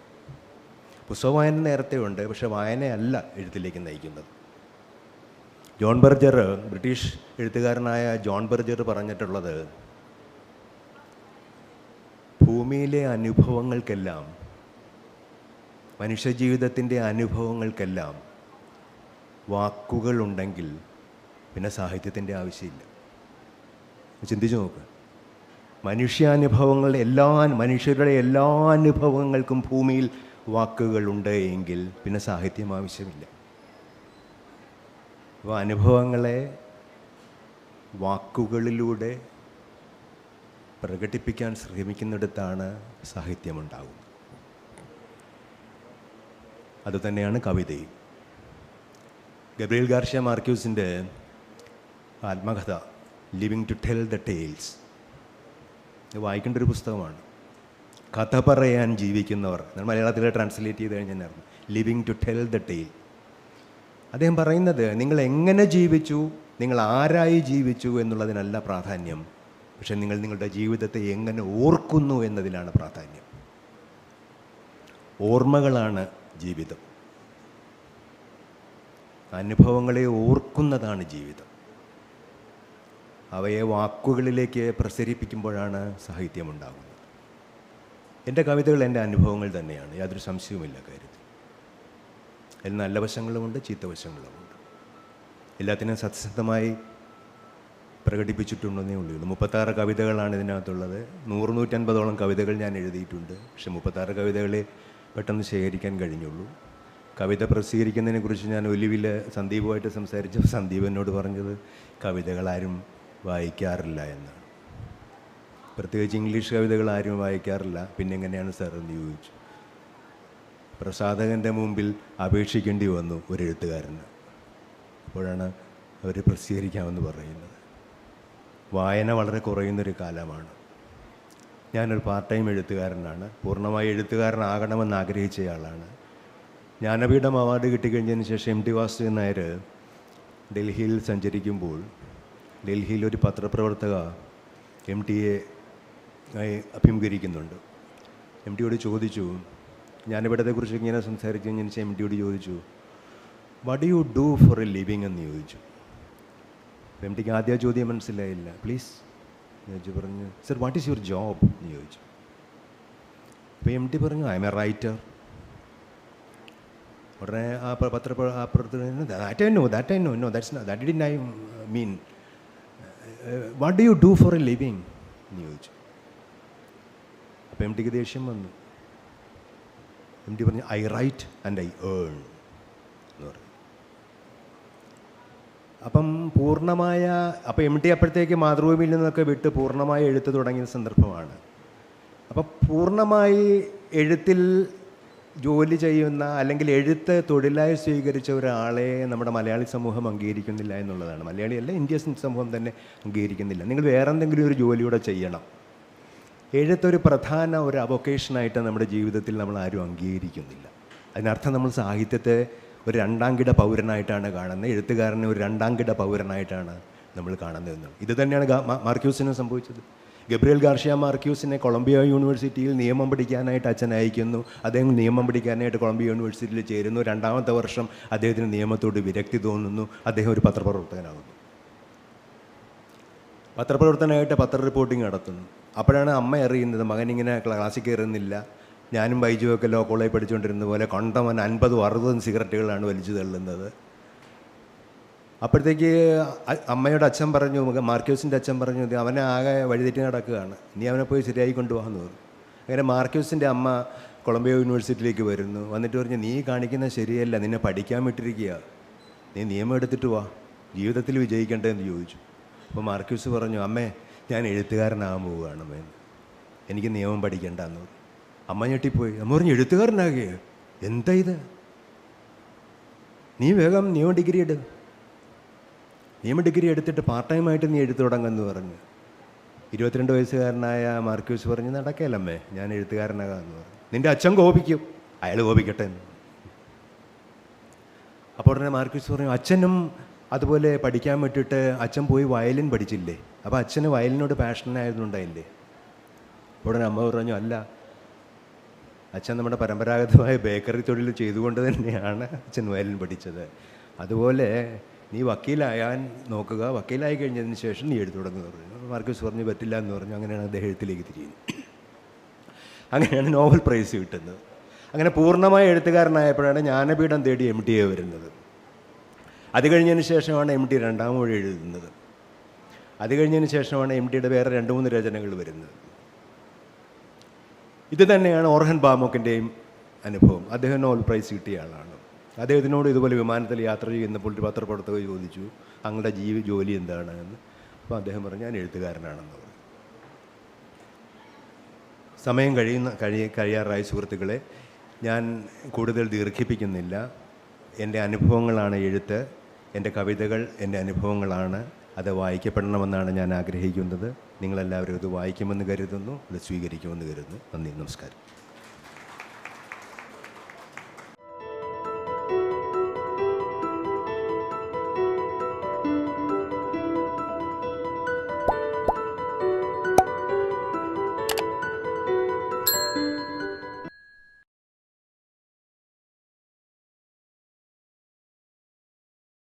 പുസ്തക വായന നേരത്തെ ഉണ്ട്, പക്ഷേ വായനയല്ല എഴുത്തിലേക്ക് നയിക്കുന്നത്. ജോൺ ബർജർ, ബ്രിട്ടീഷ് എഴുത്തുകാരനായ ജോൺ ബർജർ പറഞ്ഞിട്ടുള്ളത്, ഭൂമിയിലെ അനുഭവങ്ങൾക്കെല്ലാം, മനുഷ്യജീവിതത്തിൻ്റെ അനുഭവങ്ങൾക്കെല്ലാം വാക്കുകളുണ്ടെങ്കിൽ പിന്നെ സാഹിത്യത്തിൻ്റെ ആവശ്യമില്ല. ചിന്തിച്ചു നോക്ക്. മനുഷ്യരുടെ എല്ലാ അനുഭവങ്ങൾക്കും ഭൂമിയിൽ വാക്കുകളുണ്ട് എങ്കിൽ പിന്നെ സാഹിത്യം ആവശ്യമില്ല. അപ്പോൾ അനുഭവങ്ങളെ വാക്കുകളിലൂടെ പ്രകടിപ്പിക്കാൻ ശ്രമിക്കുന്നിടത്താണ് സാഹിത്യമുണ്ടാകുന്നത്. അതുതന്നെയാണ് കവിതയും. ഗബ്രിയേൽ ഗാർഷ്യ മാർക്യൂസിൻ്റെ ആത്മകഥ living to tell the tales ഇത് വായിക്കേണ്ട ഒരു പുസ്തകമാണ്. കഥ പറയാൻ ജീവിക്കുന്നവർ, മലയാളത്തിൽ ട്രാൻസ്ലേറ്റ് ചെയ്ത് കഴിഞ്ഞാൽ living to tell the tale. അദ്ദേഹം പറയുന്നത് നിങ്ങൾ എങ്ങനെ ജീവിച്ചു, നിങ്ങൾ ആരായി ജീവിച്ചു എന്നുള്ളതിനല്ല പ്രാധാന്യം, പക്ഷെ നിങ്ങൾ നിങ്ങളുടെ ജീവിതത്തെ എങ്ങനെ ഓർക്കുന്നു എന്നതിലാണ് പ്രാധാന്യം. ഓർമ്മകളാണ് ജീവിതം. അനുഭവങ്ങളെ ഓർക്കുന്നതാണ് ജീവിതം. അവയെ വാക്കുകളിലേക്ക് പ്രസരിപ്പിക്കുമ്പോഴാണ് സാഹിത്യമുണ്ടാകുന്നത്. എൻ്റെ കവിതകൾ എൻ്റെ അനുഭവങ്ങൾ തന്നെയാണ്, യാതൊരു സംശയവുമില്ല കാര്യത്തിൽ. അതിൽ നല്ല വശങ്ങളുമുണ്ട്, ചീത്ത വശങ്ങളുമുണ്ട്. എല്ലാത്തിനും സത്യസന്ധമായി പ്രകടിപ്പിച്ചിട്ടുണ്ടെന്നേ ഉള്ളൂ. 36 കവിതകളാണ് ഇതിനകത്തുള്ളത്. 100-150ഓളം കവിതകൾ ഞാൻ എഴുതിയിട്ടുണ്ട്. പക്ഷെ 36 കവിതകളെ പെട്ടെന്ന് ശേഖരിക്കാൻ കഴിഞ്ഞുള്ളൂ. കവിത പ്രസിദ്ധീകരിക്കുന്നതിനെക്കുറിച്ച് ഞാൻ ഒലിവിൽ സന്ദീപുമായിട്ട് സംസാരിച്ചപ്പോൾ സന്ദീപ് എന്നോട് പറഞ്ഞത് കവിതകളാരും വായിക്കാറില്ല എന്നാണ്. പ്രത്യേകിച്ച് ഇംഗ്ലീഷ് കവിതകൾ ആരും വായിക്കാറില്ല. പിന്നെ എങ്ങനെയാണ് സാർ എന്ന് ചോദിച്ചു. പ്രസാധകൻ്റെ മുമ്പിൽ അപേക്ഷിക്കേണ്ടി വന്നു ഒരു എഴുത്തുകാരന്. അപ്പോഴാണ് അവർ പ്രസിദ്ധീകരിക്കാമെന്ന് പറയുന്നത്. വായന വളരെ കുറയുന്നൊരു കാലമാണ്. ഞാനൊരു പാർട്ട് ടൈം എഴുത്തുകാരനാണ്. പൂർണ്ണമായി എഴുത്തുകാരനാകണമെന്ന് ആഗ്രഹിച്ചയാളാണ്. ജ്ഞാനപീഠം അവാർഡ് കിട്ടിക്കഴിഞ്ഞതിന് ശേഷം എം ടി വാസുദേവൻ നായർ ഡൽഹിയിൽ സഞ്ചരിക്കുമ്പോൾ ഡൽഹിയിൽ ഒരു പത്രപ്രവർത്തക എം ടിയെ അഭിമുഖീകരിക്കുന്നുണ്ട്. എം ടിയോട് ചോദിച്ചു, ജ്ഞാനപീഠത്തെക്കുറിച്ച് ഇങ്ങനെ സംസാരിച്ചു കഴിഞ്ഞാൽ എം ടിയോട് ചോദിച്ചു, what do you do for a living എന്ന് ചോദിച്ചു. എം ടിക്ക് ആദ്യ ചോദ്യം മനസ്സിലായില്ല. പ്ലീസ് ചോദിച്ചു. പറഞ്ഞു, sir what is your job എന്ന് ചോദിച്ചു. അപ്പോൾ എം ടി പറഞ്ഞു, ഐ എം എ റൈറ്റർ. ഉടനെ ആ that I know that didn't I mean what do you do for a living എന്ന് ചോദിച്ചു. അപ്പോൾ എം ടിക്ക് ദേഷ്യം വന്നു. എം ടി പറഞ്ഞു, I write and I earn എന്ന് പറഞ്ഞു. അപ്പം എം ടി അപ്പോഴത്തേക്ക് മാതൃഭൂമിയിൽ നിന്നൊക്കെ വിട്ട് പൂർണ്ണമായി എഴുത്ത് തുടങ്ങിയ സന്ദർഭമാണ്. അപ്പം പൂർണ്ണമായി എഴുത്തിൽ ജോലി ചെയ്യുന്ന അല്ലെങ്കിൽ എഴുത്ത് തൊഴിലായി സ്വീകരിച്ച ഒരാളെ നമ്മുടെ മലയാളി സമൂഹം അംഗീകരിക്കുന്നില്ല എന്നുള്ളതാണ്. മലയാളിയല്ല, ഇന്ത്യൻ സമൂഹം തന്നെ അംഗീകരിക്കുന്നില്ല. നിങ്ങൾ വേറെ എന്തെങ്കിലും ഒരു ജോലിയൂടെ ചെയ്യണം. എഴുത്തൊരു പ്രധാന ഒരു അവൊക്കേഷനായിട്ട് നമ്മുടെ ജീവിതത്തിൽ നമ്മൾ ആരും അംഗീകരിക്കുന്നില്ല. അതിനർത്ഥം നമ്മൾ സാഹിത്യത്തെ ഒരു രണ്ടാംകിട പൗരനായിട്ടാണ് കാണുന്നത്, എഴുത്തുകാരനെ ഒരു രണ്ടാംകിട പൗരനായിട്ടാണ് നമ്മൾ കാണുന്നതെന്ന്. ഇത് തന്നെയാണ് മാർക്യൂസിന് സംഭവിച്ചത്. ഗബ്രിയേൽ ഗാർഷ്യ മാർക്യൂസിനെ കൊളംബിയ യൂണിവേഴ്സിറ്റിയിൽ നിയമം പഠിക്കാനായിട്ട് അച്ഛൻ അയക്കുന്നു. അദ്ദേഹം നിയമം പഠിക്കാനായിട്ട് കൊളംബിയ യൂണിവേഴ്സിറ്റിയിൽ ചേരുന്നു. 2ാമത്തെ വർഷം അദ്ദേഹത്തിന് നിയമത്തോട് വിരക്തി തോന്നുന്നു. അദ്ദേഹം ഒരു പത്രപ്രവർത്തകനാകുന്നു. പത്രപ്രവർത്തനമായിട്ട് പത്ര റിപ്പോർട്ടിംഗ് നടത്തുന്നു. അപ്പോഴാണ് അമ്മ അറിയുന്നത് മകനിങ്ങനെ ക്ലാസ്സിൽ കയറുന്നില്ല. ഞാനും ബൈജുവൊക്കെ ലോ കോളേജിൽ പഠിച്ചുകൊണ്ടിരുന്ന പോലെ കൊണ്ടവൻ 50-60 സിഗരറ്റുകളാണ് വലിച്ചു തള്ളുന്നത്. അപ്പോഴത്തേക്ക് അമ്മയുടെ അച്ഛൻ പറഞ്ഞു, മാർക്യൂസിൻ്റെ അച്ഛൻ പറഞ്ഞു, അവനെ ആകെ വഴിതെറ്റി നടക്കുകയാണ്, നീ അവനെ പോയി ശരിയായി കൊണ്ടുപോകാമെന്ന് പറഞ്ഞു. അങ്ങനെ മാർക്യൂസിൻ്റെ അമ്മ കൊളംബിയ യൂണിവേഴ്സിറ്റിയിലേക്ക് വരുന്നു. വന്നിട്ട് പറഞ്ഞു, നീ കാണിക്കുന്നത് ശരിയല്ല, നിന്നെ പഠിക്കാൻ വിട്ടിരിക്കുക, നീ നിയമം എടുത്തിട്ട് വാ, ജീവിതത്തിൽ വിജയിക്കേണ്ടതെന്ന് ചോദിച്ചു. അപ്പോൾ മാർക്യൂസ് പറഞ്ഞു, അമ്മേ ഞാൻ എഴുത്തുകാരനാകാൻ പോവുകയാണ് അമ്മേ, എനിക്ക് നിയമം പഠിക്കേണ്ടെന്ന് പറഞ്ഞു. അമ്മ ഞെട്ടിപ്പോയി. അമ്മ പറഞ്ഞു, എഴുത്തുകാരനാകുകയോ? എന്താ ഇത്? നീ വേഗം നിയമ ഡിഗ്രി എടുത്തിട്ട് പാർട്ട് ടൈമായിട്ട് നീ എഴുത്ത് തുടങ്ങുമെന്ന് പറഞ്ഞു. 22 വയസ്സുകാരനായ മാർക്യൂസ് പറഞ്ഞു, നടക്കേലമ്മേ, ഞാൻ എഴുത്തുകാരനാകാമെന്ന് പറഞ്ഞു. നിൻ്റെ അച്ഛൻ കോപിക്കും, അയാൾ കോപിക്കട്ടെ എന്ന്. അപ്പോൾ ഉടനെ മാർക്യൂസ് പറഞ്ഞു, അച്ഛനും അതുപോലെ പഠിക്കാൻ വിട്ടിട്ട് അച്ഛൻ പോയി വയലിൻ പഠിച്ചില്ലേ, അപ്പോൾ അച്ഛന് വയലിനോട് പാഷനായിരുന്നുണ്ടായില്ലേ? ഉടനെ അമ്മ പറഞ്ഞു, അല്ല, അച്ഛൻ നമ്മുടെ പരമ്പരാഗതമായ ബേക്കറി തൊഴിൽ ചെയ്തുകൊണ്ട് തന്നെയാണ് അച്ഛൻ വയലിൻ പഠിച്ചത്. അതുപോലെ നീ വക്കീലായാൻ നോക്കുക, വക്കീലായി കഴിഞ്ഞതിന് ശേഷം നീ എഴുതി തുടങ്ങുന്നു പറഞ്ഞു. മാർക്യൂസ് പറഞ്ഞു, പറ്റില്ല എന്ന് പറഞ്ഞു. അങ്ങനെയാണ് അദ്ദേഹം എഴുത്തിലേക്ക് തിരിയുന്നത്. അങ്ങനെയാണ് നോബൽ പ്രൈസ് കിട്ടുന്നത്. അങ്ങനെ പൂർണ്ണമായ എഴുത്തുകാരനായപ്പോഴാണ് ജ്ഞാനപീഠം തേടി എം ടിയെ വരുന്നത്. അത് കഴിഞ്ഞതിന് ശേഷമാണ് എം ടി 2ാം മൊഴി എഴുതുന്നത്. അത് കഴിഞ്ഞതിന് ശേഷമാണ് എം ടിയുടെ വേറെ 2-3 രചനകൾ വരുന്നത്. ഇത് തന്നെയാണ് ഓർഹൻ ബാമോക്കിൻ്റെയും അനുഭവം. അദ്ദേഹം നോബൽ പ്രൈസ് കിട്ടിയ ആളാണ്. അദ്ദേഹത്തിനോട് ഇതുപോലെ വിമാനത്തിൽ യാത്ര ചെയ്യുന്നപ്പോൾ ഒരു പത്രപ്രവർത്തകർ ചോദിച്ചു, അങ്ങയുടെ ജോലി എന്താണ് എന്ന്. അപ്പോൾ അദ്ദേഹം പറഞ്ഞു, ഞാൻ എഴുത്തുകാരനാണെന്ന് പറഞ്ഞു. സമയം കഴിയാറായ സുഹൃത്തുക്കളെ, ഞാൻ കൂടുതൽ ദീർഘിപ്പിക്കുന്നില്ല. എൻ്റെ അനുഭവങ്ങളാണ് എഴുത്ത്, എൻ്റെ കവിതകൾ എൻ്റെ അനുഭവങ്ങളാണ്. അത് വായിക്കപ്പെടണമെന്നാണ് ഞാൻ ആഗ്രഹിക്കുന്നത്. നിങ്ങളെല്ലാവരും ഇത് വായിക്കുമെന്ന് കരുതുന്നു, ഇത് സ്വീകരിക്കുമെന്ന് കരുതുന്നു. നന്ദി, നമസ്കാരം.